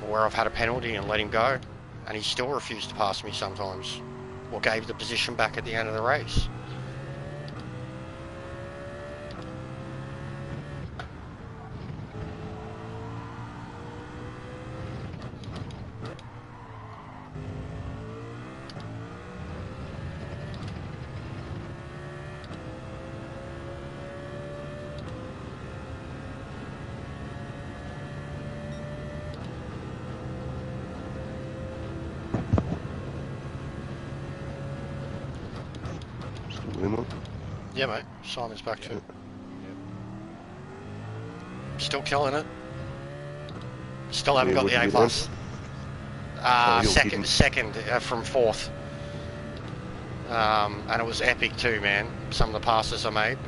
Where I've had a penalty and let him go, and he still refused to pass me sometimes, or gave the position back at the end of the race. Yeah, mate. Simon's back too. Still killing it. Still haven't got the A+. Second from 4th. And it was epic too, man. Some of the passes I made.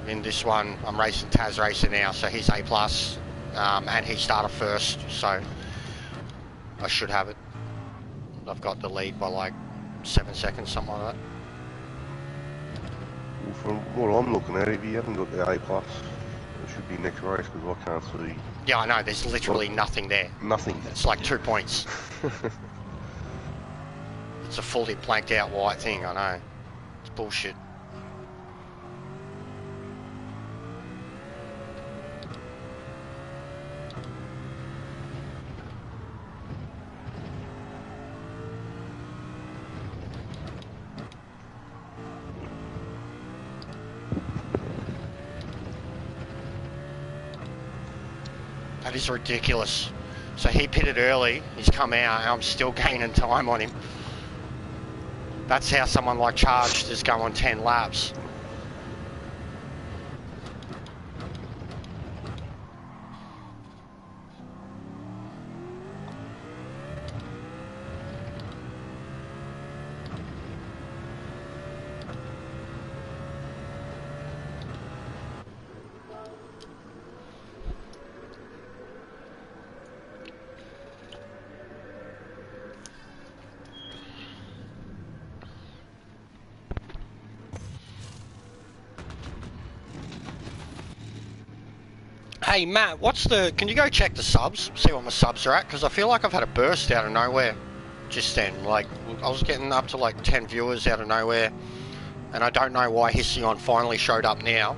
In this one, I'm racing Taz Racing now, so he's A+. And he started first, so I should have it. I've got the lead by like 7 seconds, something like that. From what I'm looking at, if you haven't got the A+, It should be next race because I can't see Yeah, I know, there's literally nothing there. nothing. It's like 2 points. It's a fully blanked out white thing, I know. It's bullshit. That is ridiculous. So he pitted early, he's come out, and I'm still gaining time on him. That's how someone like Charged is going 10 laps. Hey Matt, can you go check the subs, see what my subs are at? Because I feel like I've had a burst out of nowhere just then. Like, I was getting up to like 10 viewers out of nowhere, and I don't know why Hission finally showed up now.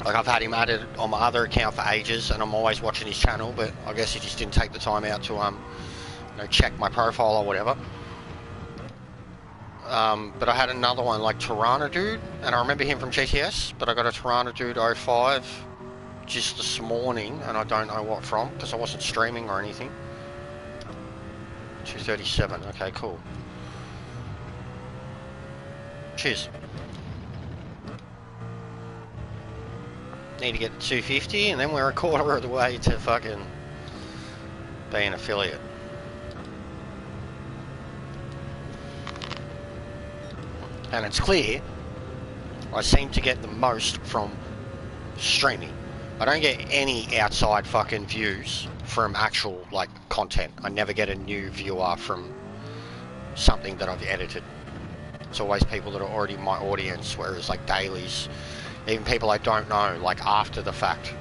Like, I've had him added on my other account for ages, and I'm always watching his channel, but I guess he just didn't take the time out to, check my profile or whatever. But I had another one, like Tirana Dude, and I remember him from GTS, but I got a Tirana Dude 05 just this morning, and I don't know what from, because I wasn't streaming or anything. 237, okay, cool. Cheers. Need to get to 250, and then we're a quarter of the way to fucking be an affiliate. And it's clear, I seem to get the most from streaming. I don't get any outside fucking views from actual, like, content. I never get a new viewer from something that I've edited. It's always people that are already my audience, whereas, like, dailies, even people I don't know, like, after the fact,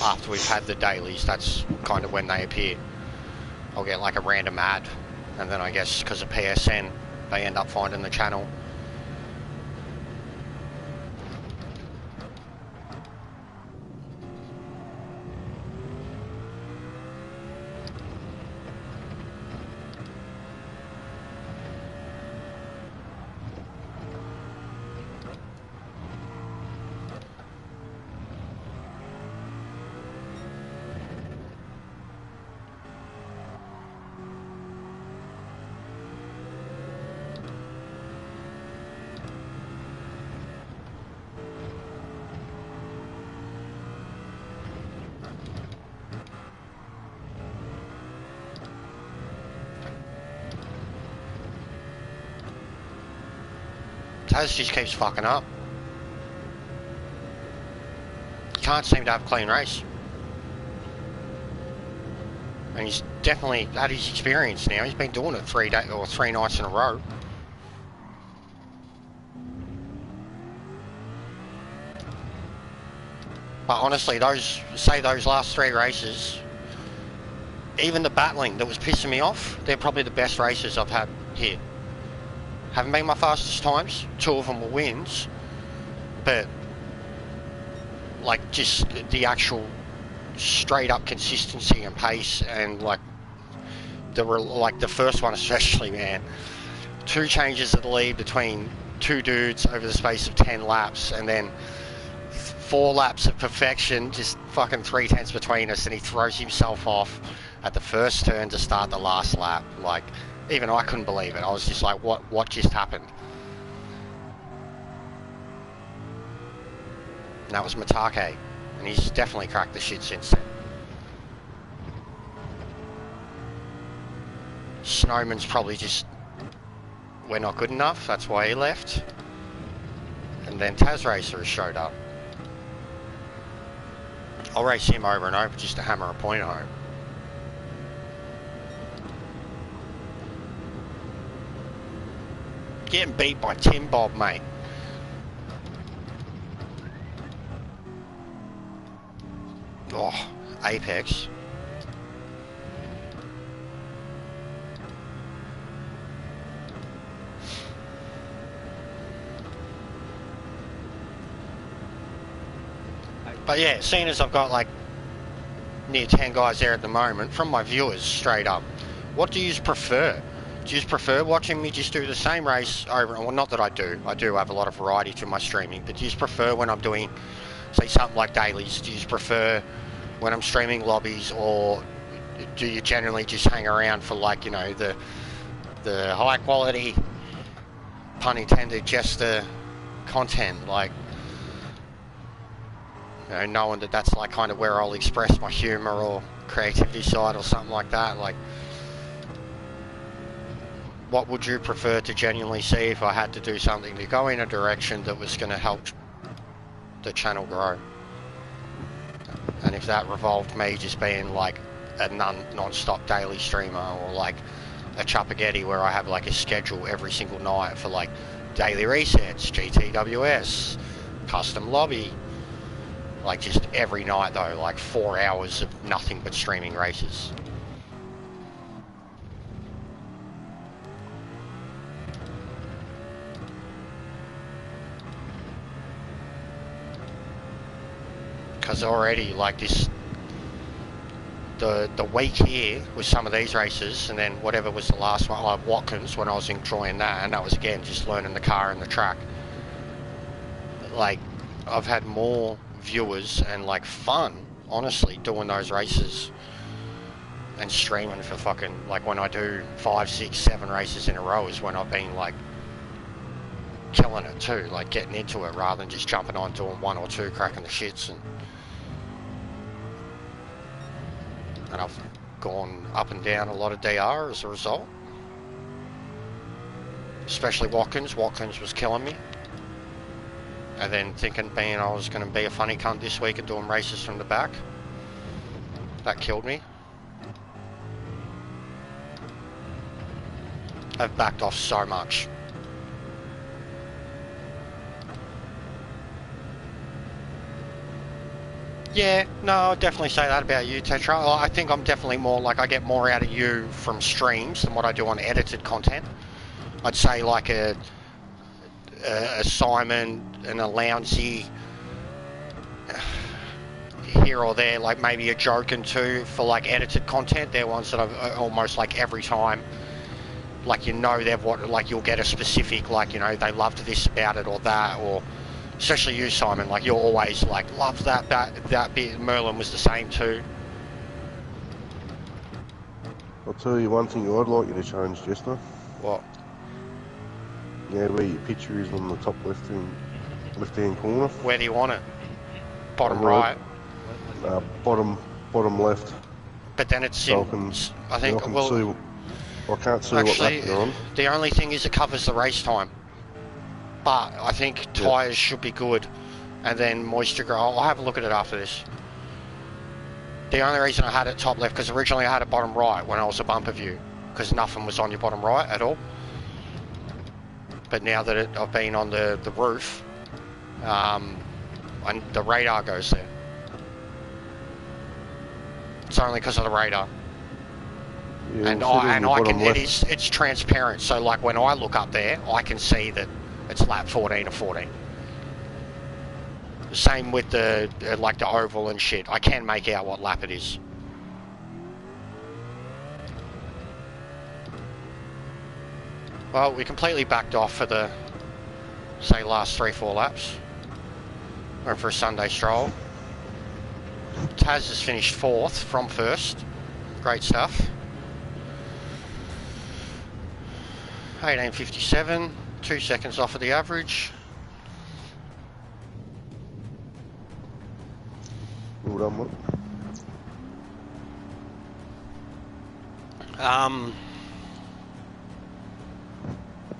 after we've had the dailies, that's kind of when they appear. I'll get, like, a random ad, and then I guess because of PSN, they end up finding the channel. Taz just keeps fucking up. He can't seem to have a clean race. And he's definitely had his experience now. He's been doing it 3 days or 3 nights in a row. But honestly, those last 3 races, even the battling that was pissing me off, they're probably the best races I've had here. Haven't been my fastest times, 2 of them were wins, but like just the actual straight up consistency and pace, and like the first one especially, man, 2 changes of the lead between 2 dudes over the space of 10 laps, and then 4 laps of perfection, just fucking 3 tenths between us, and he throws himself off at the first turn to start the last lap. Like, even I couldn't believe it. I was just like, what just happened? And that was Matake, and he's definitely cracked the shit since then. Snowman's probably just, we're not good enough, that's why he left. And then Taz Racer has showed up. I'll race him over and over just to hammer a point home. Getting beat by Tim Bob, mate. Apex. But yeah, seeing as I've got like near 10 guys there at the moment, from my viewers straight up, what do you prefer? Do you prefer watching me just do the same race over? Well, not that I do have a lot of variety to my streaming, but do you prefer when I'm doing, say, something like dailies, do you prefer when I'm streaming lobbies, or do you generally just hang around for, like, you know, the high quality, pun intended, jester content, like, you know, knowing that that's like kind of where I'll express my humour or creativity side or something like that? Like, what would you prefer to genuinely see if I had to do something to go in a direction that was going to help the channel grow? And if that revolved me just being like a non-stop daily streamer, or like a Chuppagetti where I have like a schedule every single night for like daily resets, GTWS, custom lobby, like just every night though, like 4 hours of nothing but streaming races. Because already, like this, the week here with some of these races, and then whatever was the last one, like Watkins, when I was enjoying that, and that was again just learning the car and the track. Like, I've had more viewers and like fun, honestly, doing those races and streaming for fucking, like, when I do 5, 6, 7 races in a row is when I've been like killing it too, like getting into it rather than just jumping on doing 1 or 2, cracking the shits. And I've gone up and down a lot of DR as a result, especially Watkins. Watkins was killing me. And then thinking, being I was going to be a funny cunt this week and doing races from the back, that killed me. I've backed off so much. Yeah, no, I'd definitely say that about you, Tetra. I think I'm definitely more, like, I get more out of you from streams than what I do on edited content. I'd say like a Simon and a Lounsey here or there, like maybe a joke and two for like edited content. They're ones that I've almost like every time, like, you know, they've what, like, you'll get a specific, like, you know, they loved this about it or that, or especially you, Simon, like, you're always like, loves that bit. Merlin was the same too. I'll tell you one thing I'd like you to change, Jester. What? Yeah, where your picture is on the top left-hand corner. Where do you want it? Bottom Right. right. Bottom left. But then it's So in, I think, I well, can't see what actually, lap you're on. the only thing is it covers the race time. But I think tyres should be good, and then moisture grow. I'll have a look at it after this. The only reason I had it top left, because originally I had it bottom right when I was a bumper view, because nothing was on your bottom right at all. But now that I've been on the roof, and the radar goes there. It's only because of the radar. Yeah, And we'll sit in the I bottom can, left. it's transparent, so like when I look up there, I can see that it's lap 14 or 14. Same with the like the oval and shit. I can make out what lap it is. Well, we completely backed off for the, say, last 3-4 laps. Went for a Sunday stroll. Taz has finished 4th from 1st. Great stuff. 18:57, 2 seconds off of the average. Well done, mate.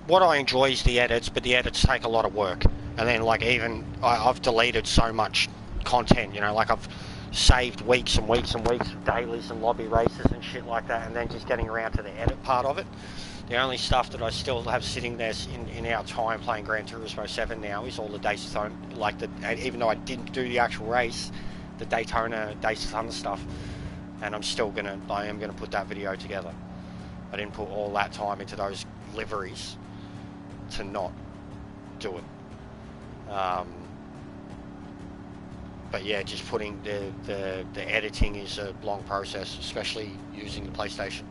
What I enjoy is the edits, but the edits take a lot of work. And then, like, even I've deleted so much content, you know, like I've saved weeks and weeks and weeks of dailies and lobby races and shit like that, and then just getting around to the edit part of it. The only stuff that I still have sitting there in our time playing Gran Turismo 7 now is all the Daytona, like even though I didn't do the actual race, the Daytona stuff, and I am gonna put that video together. I didn't put all that time into those liveries to not do it. But yeah, just putting the editing is a long process, especially using the PlayStation.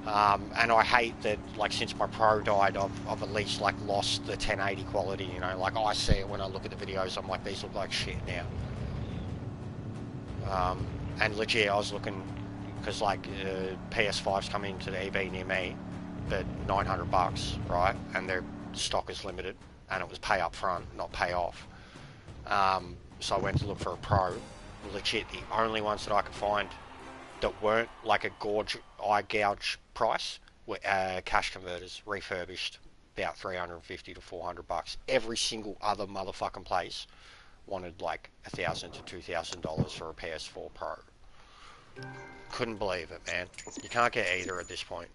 And I hate that, like, since my Pro died, I've at least, like, lost the 1080 quality, you know, like, I see it when I look at the videos, I'm like, these look like shit now. And legit, I was looking, because, like, PS5's coming into the EB near me, but $900, right, and their stock is limited, and it was pay up front, not pay off. So I went to look for a Pro. Legit, the only ones that I could find that weren't like a eye gouge price were cash converters, refurbished, about $350 to $400. Every single other motherfucking place wanted like $1,000 to $2,000 for a PS4 Pro. Couldn't believe it, man. You can't get either at this point,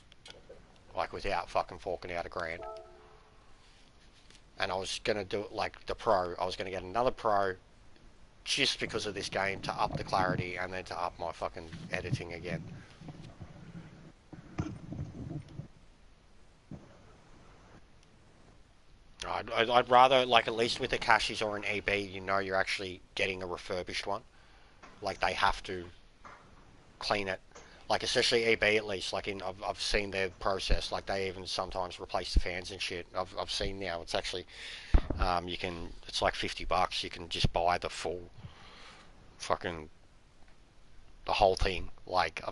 like, without fucking forking out $1,000. And I was gonna do it like the Pro. I was gonna get another Pro just because of this game, to up the clarity and then to up my fucking editing again. I'd rather, like, at least with the cashies or an EB, you know you're actually getting a refurbished one. Like, they have to clean it. Like, especially EB, at least, like, I've seen their process. Like, they even sometimes replace the fans and shit. I've seen now, it's actually, it's like $50. You can just buy the full fucking the whole thing. Like,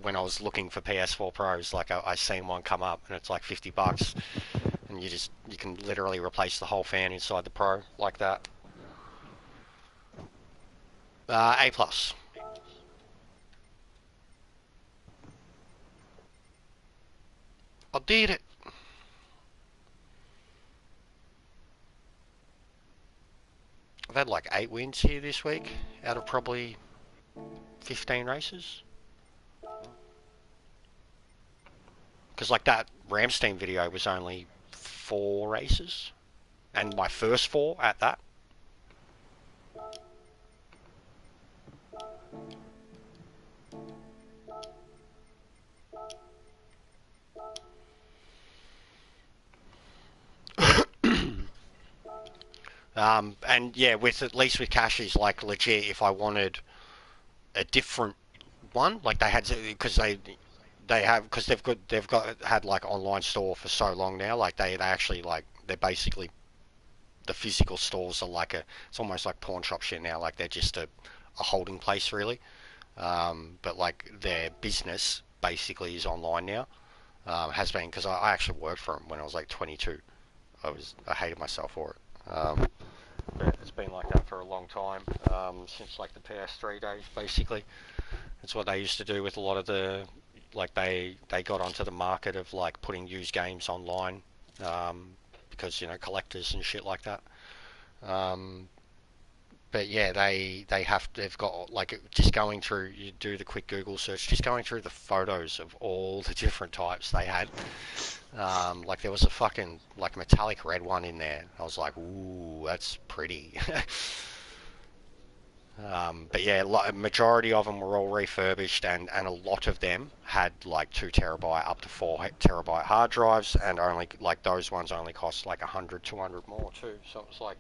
when I was looking for PS4 Pros, like, I seen one come up and it's like $50, and you can literally replace the whole fan inside the Pro like that. A plus. I did it. I've had like 8 wins here this week out of probably 15 races. Because, like, that Ramstein video was only 4 races, and my first 4 at that. And yeah, at least with cashies, like, legit, if I wanted a different one, like, they had to, because they've had like online store for so long now. Like, they actually, like, they're basically, the physical stores are like it's almost like pawn shop shit now. Like, they're just a holding place, really. But, like, their business basically is online now. Has been, because I actually worked for them when I was like 22. I hated myself for it. But it's been like that for a long time, since like the PS3 days, basically. It's what they used to do with a lot of the, like, they got onto the market of, like, putting used games online, because, you know, collectors and shit like that. But yeah, they've got, like, just going through, you do the quick Google search, just going through the photos of all the different types they had. Like, there was a fucking, like, metallic red one in there. I was like, ooh, that's pretty. But yeah, majority of them were all refurbished, and a lot of them had like 2 terabyte up to 4 terabyte hard drives, and only, like, those ones only cost like 100, 200 more too. So it was like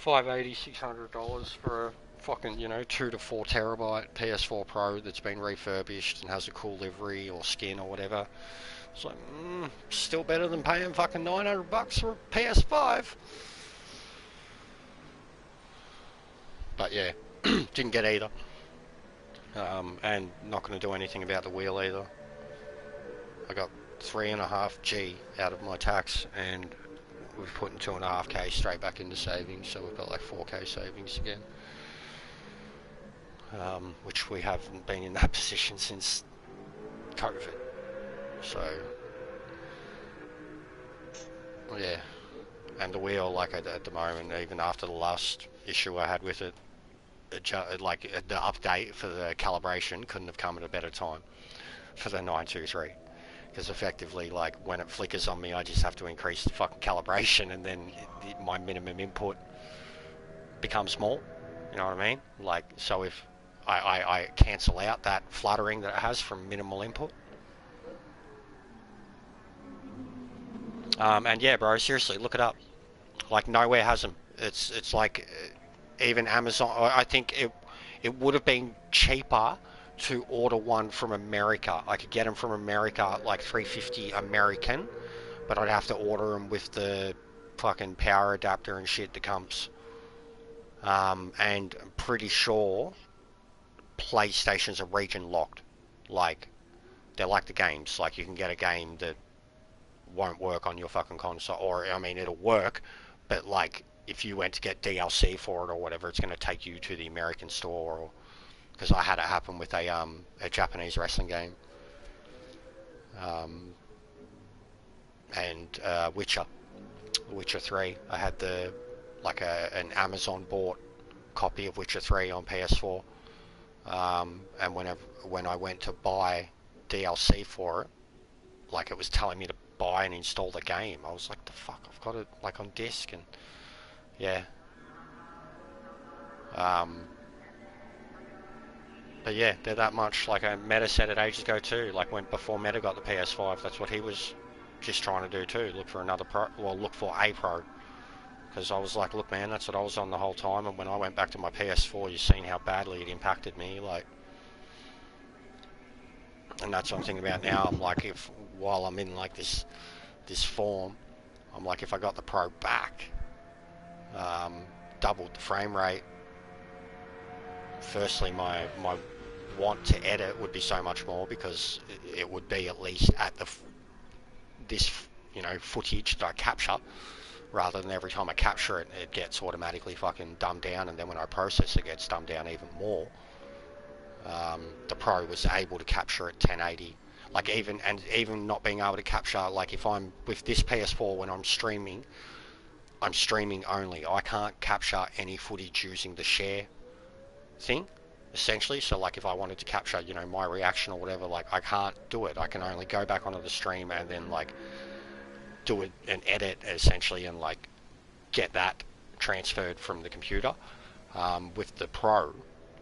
$580, $600 for a fucking, you know, 2 to 4 terabyte PS4 Pro that's been refurbished and has a cool livery or skin or whatever. It's like, still better than paying fucking $900 for a PS5. But yeah, didn't get either. And not going to do anything about the wheel either. I got 3.5 G out of my tax, and we've put in 2.5K straight back into savings, so we've got like 4K savings again. Which we haven't been in that position since COVID. So, yeah. And the wheel, like, at the moment, even after the last issue I had with it, like, the update for the calibration couldn't have come at a better time for the 923. Because effectively, like, when it flickers on me, I just have to increase the fucking calibration, and then my minimum input becomes small. You know what I mean? Like, so if I cancel out that fluttering that it has from minimal input. And yeah, bro, seriously, look it up. Like, nowhere has them. It's like, even Amazon. I think it would have been cheaper to order one from America. I could get them from America, like 350 American, but I'd have to order them with the fucking power adapter and shit that comes. And I'm pretty sure PlayStations are region locked. Like, they're like the games. Like, you can get a game that won't work on your fucking console, or I mean, it'll work, but like, if you went to get DLC for it or whatever, it's going to take you to the American store. Or because I had it happen with a Japanese wrestling game, and Witcher 3. I had an Amazon bought copy of Witcher 3 on PS4, and when I went to buy DLC for it, like, it was telling me to buy and install the game. I was like, the fuck, I've got it like on disc. And yeah. But yeah, they're that much. Like, Meta said it ages ago too, like before Meta got the PS5, that's what he was just trying to do too, look for another pro, well, look for a pro. Because I was like, look man, that's what I was on the whole time, and when I went back to my PS4, you've seen how badly it impacted me, like. And that's what I'm thinking about now. I'm like, if while I'm in like this form, I'm like, if I got the Pro back, doubled the frame rate, firstly my want to edit would be so much more, because it would be at least at this footage that I capture, rather than every time I capture it, it gets automatically fucking dumbed down, and then when I process it gets dumbed down even more. The Pro was able to capture at 1080, like, even not being able to capture, like, if I'm with this PS4 when I'm streaming only. I can't capture any footage using the share thing, essentially. So like, if I wanted to capture, my reaction or whatever, like, I can't do it. I can only go back onto the stream and then like do it and edit essentially, and like get that transferred from the computer. With the Pro,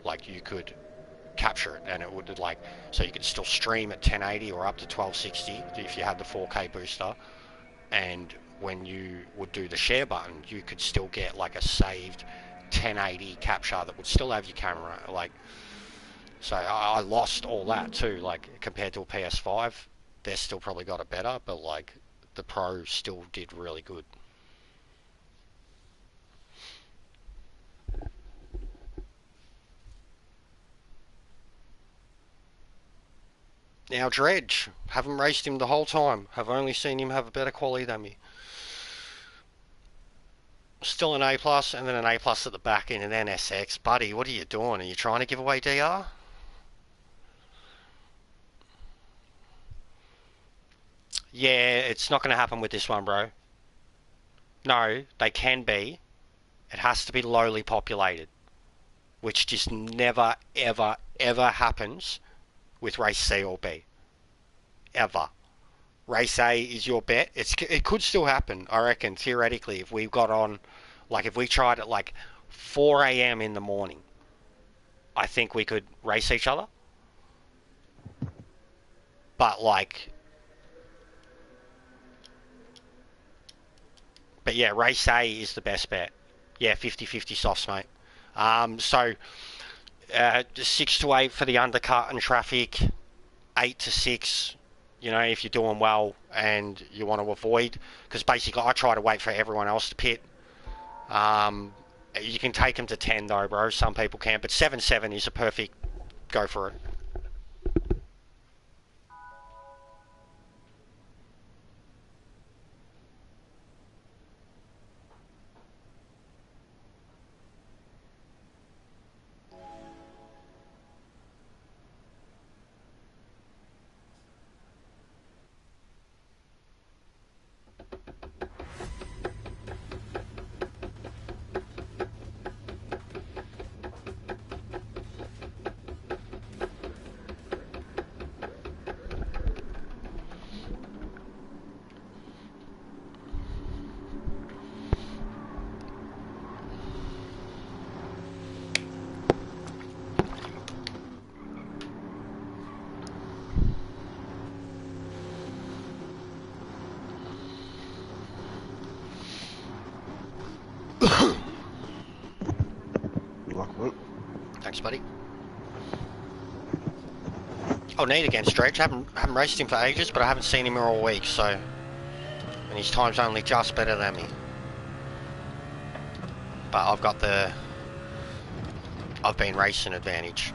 like, you could capture it and it would, like, so you could still stream at 1080 or up to 1260 if you had the 4K booster, and when you would do the share button, you could still get like a saved 1080 capture that would still have your camera, like. So I lost all that too, like, compared to a PS5. They're still probably got it better, but like, the Pro still did really good. Now Dredge, haven't raced him the whole time, have only seen him have a better quality than me. Still an A+, and then an A+ at the back end, and then SX. Buddy, what are you doing? Are you trying to give away DR? Yeah, it's not going to happen with this one, bro. No, they can be. It has to be lowly populated, which just never, ever, ever happens with race C or B. Ever. Race A is your bet. It could still happen, I reckon, theoretically, if we got on, like, if we tried at like 4 a.m. in the morning, I think we could race each other. But like, but yeah, race A is the best bet. Yeah, 50-50 softs, mate. So 6 to 8 for the undercut and traffic, 8 to 6, if you're doing well and you want to avoid, because basically I try to wait for everyone else to pit. You can take them to 10 though, bro. Some people can, but 7-7 is a perfect go for it. buddy. I'll need against Stretch. I haven't raced him for ages, but I haven't seen him all week, so... And his time's only just better than me. But I've got the... I've been racing advantage.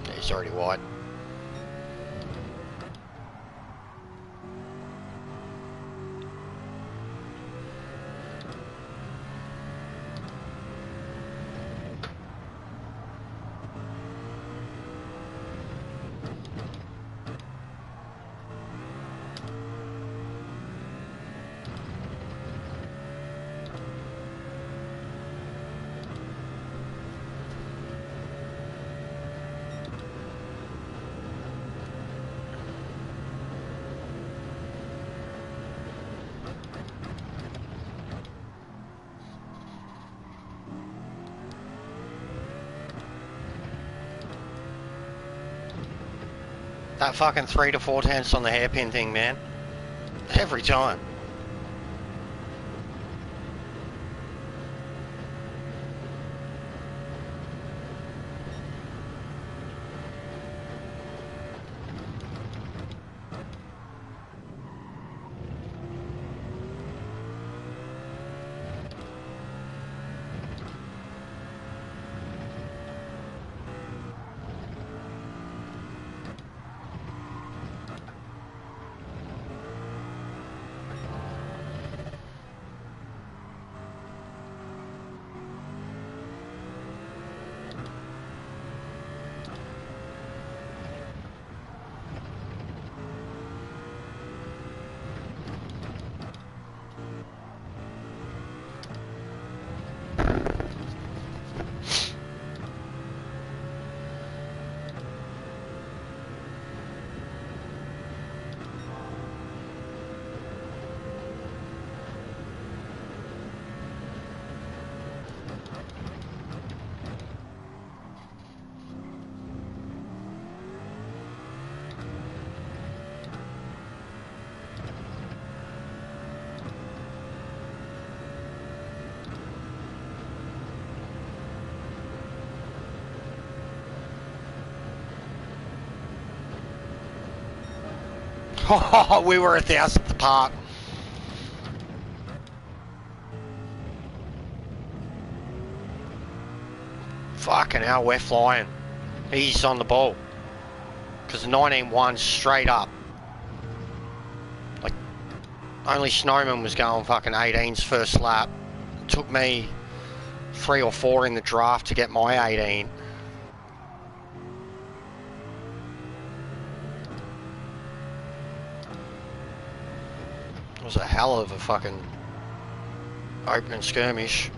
Yeah, he's already wide. That fucking 3 to 4 tenths on the hairpin thing, man. Every time. Oh, we were 1,000th apart. Fucking hell, we're flying. He's on the ball. Because the 19-1 straight up. Like, only Snowman was going fucking 18's first lap. It took me 3 or 4 in the draft to get my 18. It was a hell of a fucking opening skirmish.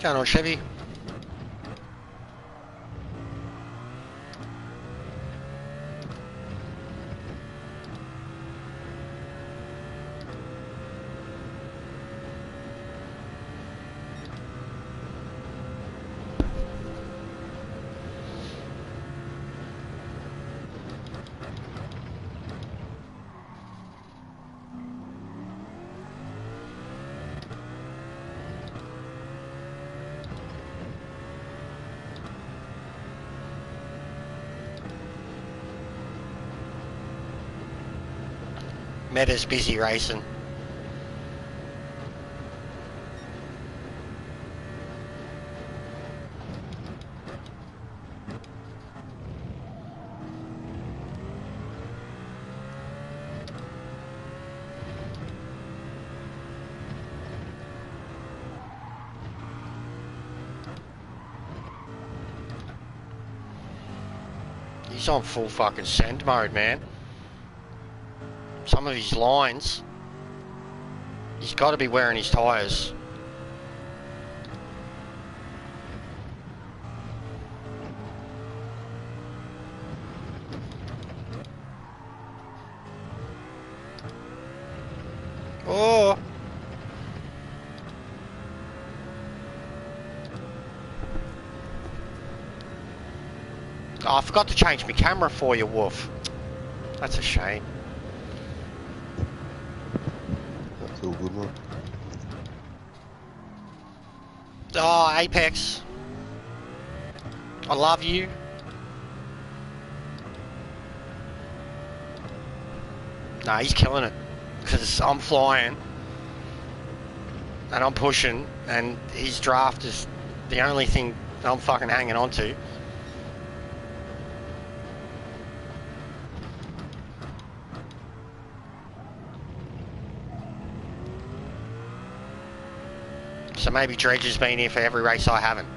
What's going on, Chevy? Meta's busy racing. He's on full fucking send mode, man. Some of his lines, he's got to be wearing his tyres. Oh! Oh, I forgot to change my camera for you, Wolf. That's a shame. That's all good, man. Oh, Apex. I love you. Nah, he's killing it. Because I'm flying. And I'm pushing. And his draft is the only thing I'm fucking hanging on to. So maybe Dredge has been here for every race I haven't.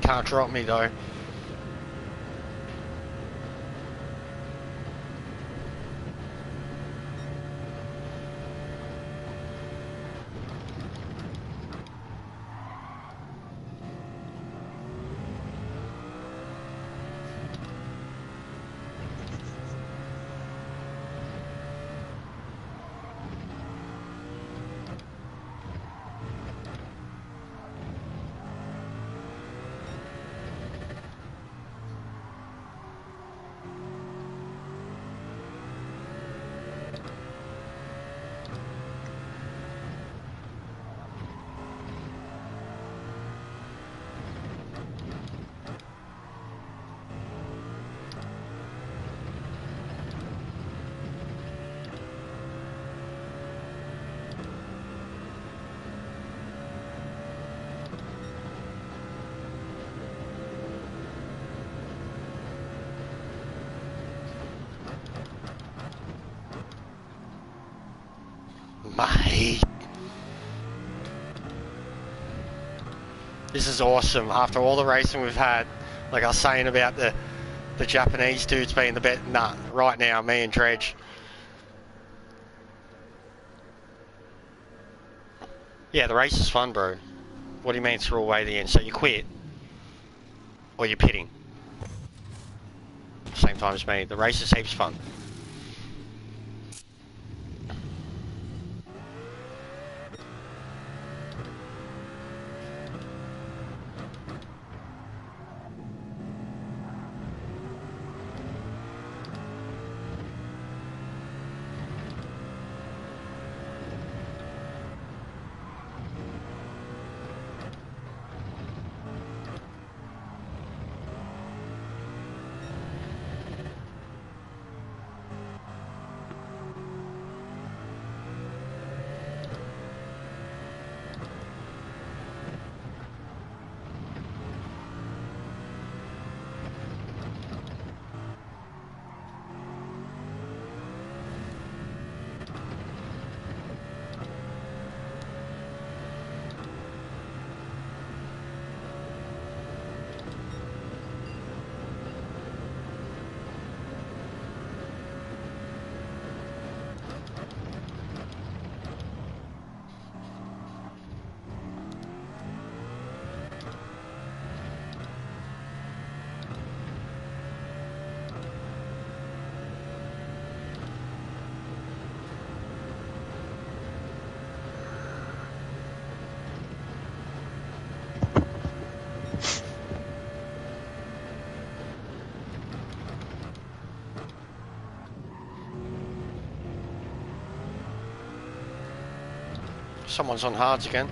Can't drop me though. Mate. This is awesome. After all the racing we've had, like I was saying about the Japanese dudes being the best. Nah, right now, me and Dredge. Yeah, the race is fun, bro. What do you mean it's all the way to the end? So you quit? Or you're pitting? Same time as me. The race is heaps fun. Someone's on hards again.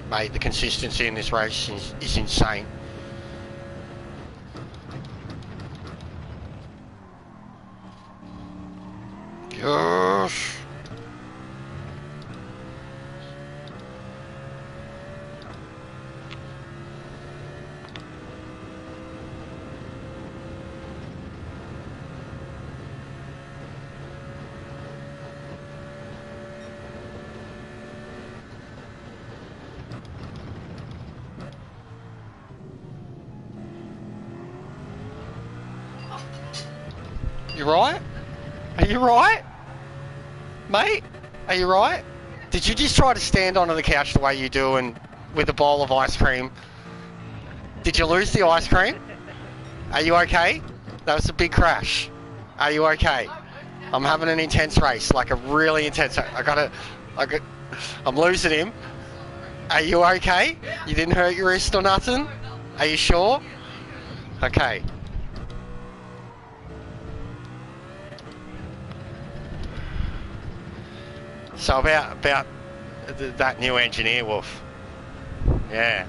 Mate, the consistency in this race is insane. Yes. You right? Are you right? Mate? Are you right? Did you just try to stand onto the couch the way you do and with a bowl of ice cream? Did you lose the ice cream? Are you okay? That was a big crash. Are you okay? I'm having an intense race, like a really intense. I'm losing him. Are you okay? You didn't hurt your wrist or nothing? Are you sure? Okay. So about that new engineer, Wolf. Yeah.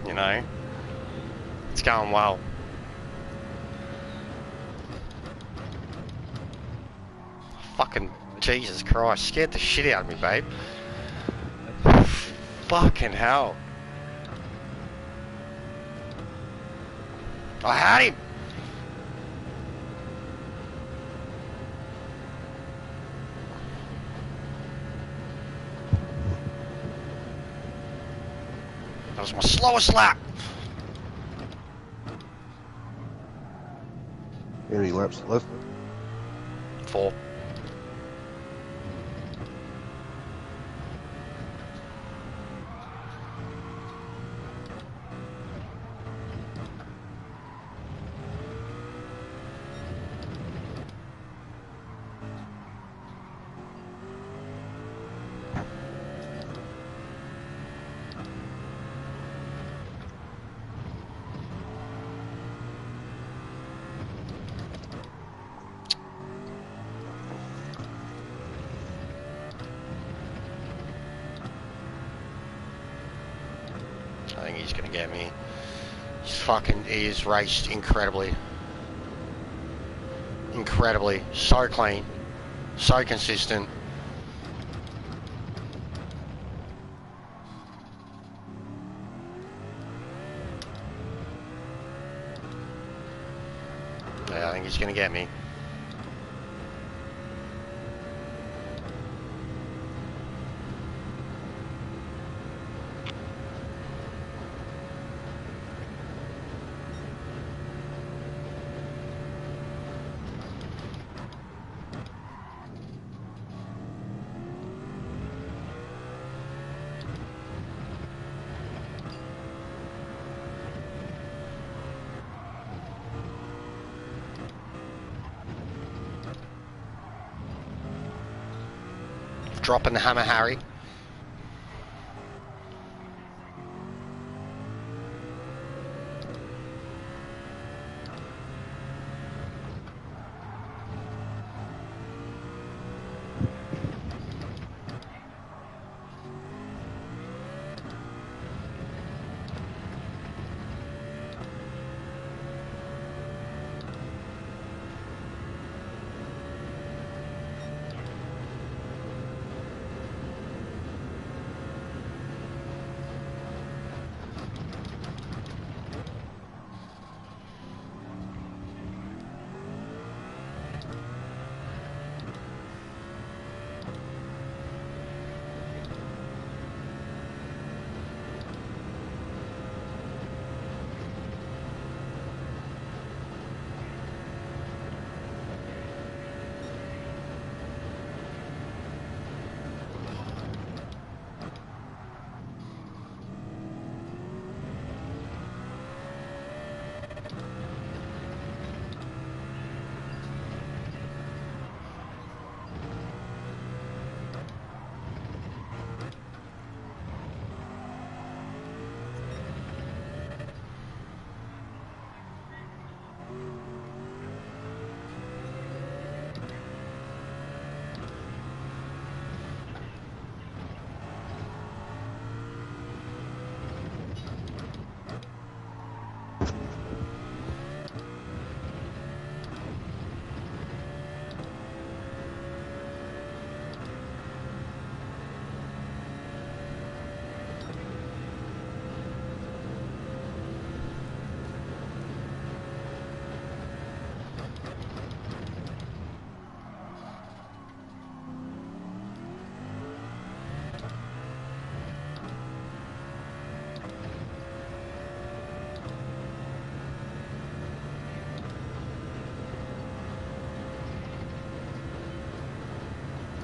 You know, it's going well. Fucking Jesus Christ, scared the shit out of me, babe. Fucking hell. I had him. That was my slowest lap. How many laps left? 4. I think he's gonna get me. He is raced incredibly. Incredibly. So clean. So consistent. Yeah, I think he's gonna get me. Dropping the hammer, Harry.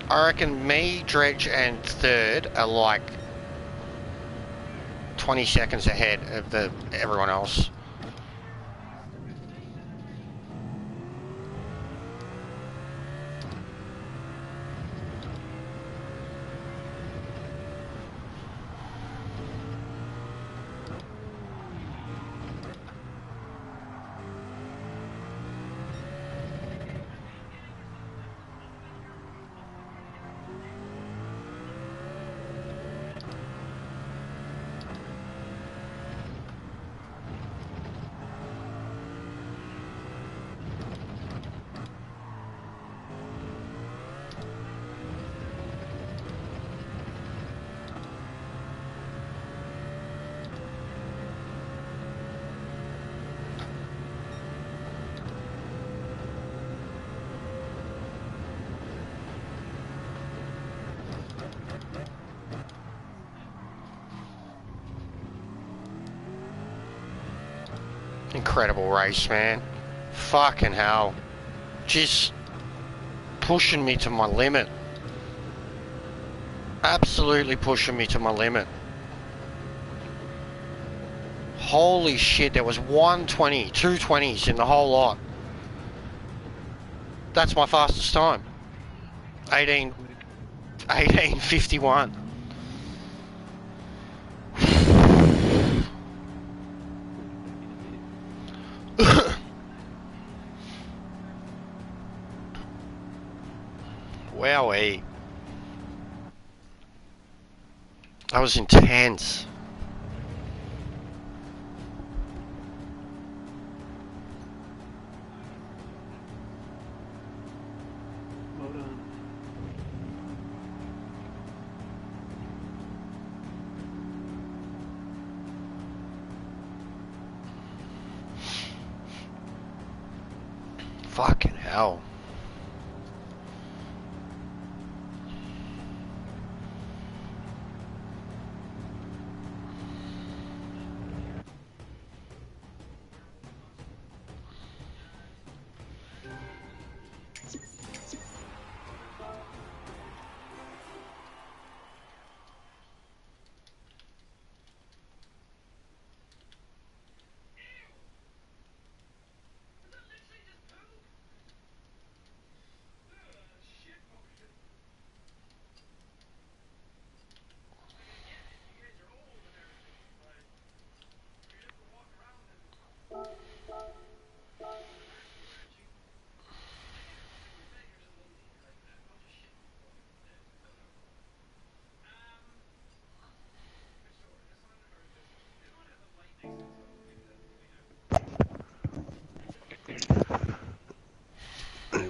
I reckon me, Dredge, and third are like 20 seconds ahead of everyone else. Incredible race, man. Fucking hell. Just pushing me to my limit. Absolutely pushing me to my limit. Holy shit, there was 120, 220s in the whole lot. That's my fastest time. 18:51. Wowee. That was intense. Well done. Fucking hell.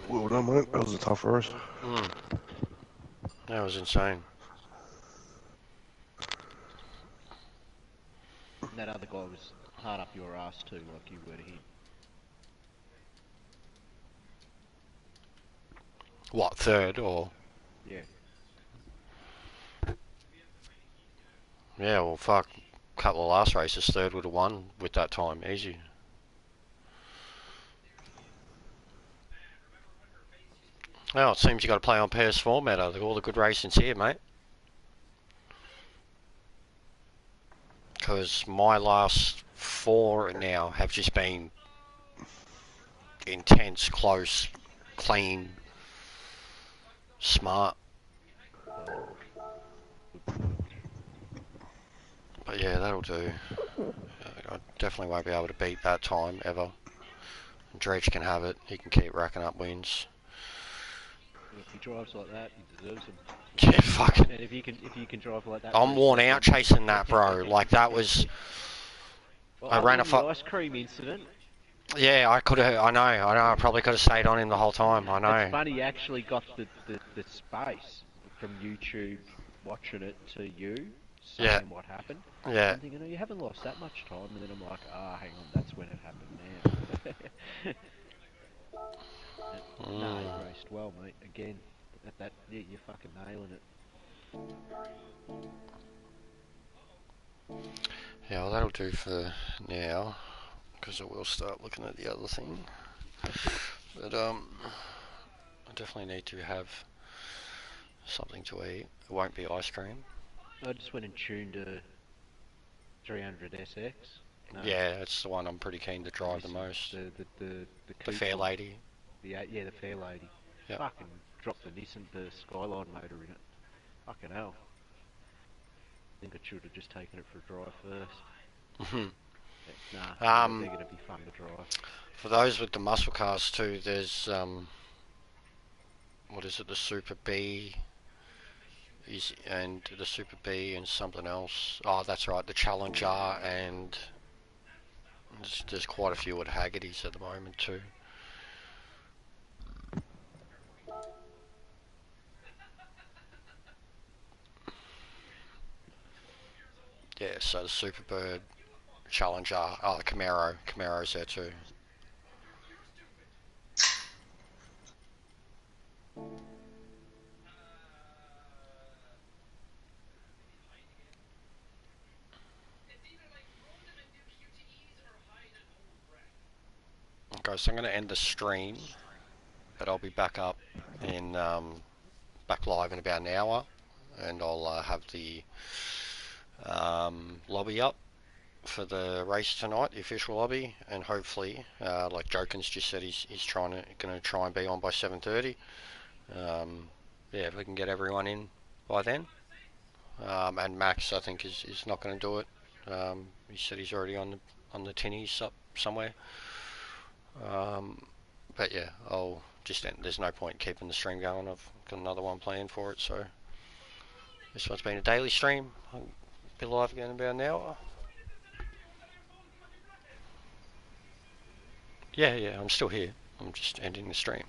Well done, mate. That was a tough race. That was insane. And that other guy was hard up your ass too, like you were to him. What, third or? Yeah. Yeah, well, fuck. Couple of last races, third would have won with that time. Easy. Well, it seems you got to play on pairs format. I think all the good racing's here, mate. Because my last four now have just been intense, close, clean, smart. But yeah, that'll do. I definitely won't be able to beat that time ever. Dredge can have it. He can keep racking up wins. If he drives like that, he deserves them. Yeah, fuck. And if you can drive like that, for I'm a worn out second- chasing that, bro. Like that was. Well, I ran a the ice cream incident. Yeah, I could have. I know. I probably could have stayed on him the whole time. I It's know. funny, you actually got the space from YouTube watching it to you saying Yeah. what happened. Yeah. I'm thinking, oh, you haven't lost that much time, and then I'm like, hang on, that's when it happened now. No, you raced well, mate. Again, you're fucking nailing it. Yeah, well, that'll do for now, because I will start looking at the other thing. But I definitely need to have something to eat. It won't be ice cream. I just went and tuned a 300 SX. No, Yeah, it's the one I'm pretty keen to drive the Nissan. most. The The coupe Fair one. Lady. Yeah, the Fair Lady. Yep. Fucking dropped the Nissan, the Skyline motor in it. Fucking hell. I think I should have just taken it for a drive first. Mhm. Nah, they're going to be fun to drive. For those with the muscle cars too, there's what is it? The Super B. And the Super B and something else. Oh, that's right, the Challenger, and there's quite a few at Haggerty's at the moment too. Yeah, so the Superbird, Challenger, oh, the Camaro's there too. Okay, so I'm going to end the stream, but I'll be back up in back live in about an hour, and I'll have the lobby up for the race tonight, the official lobby, and hopefully, like Jokin's just said, he's going to try and be on by 7:30. Yeah, if we can get everyone in by then. And Max, I think, is not going to do it. He said he's already on the tinnies up somewhere. But yeah, I'll just end. There's no point keeping the stream going. I've got another one planned for it, so this one's been a daily stream. I'll be live again in about an hour. Yeah, I'm still here. I'm just ending the stream.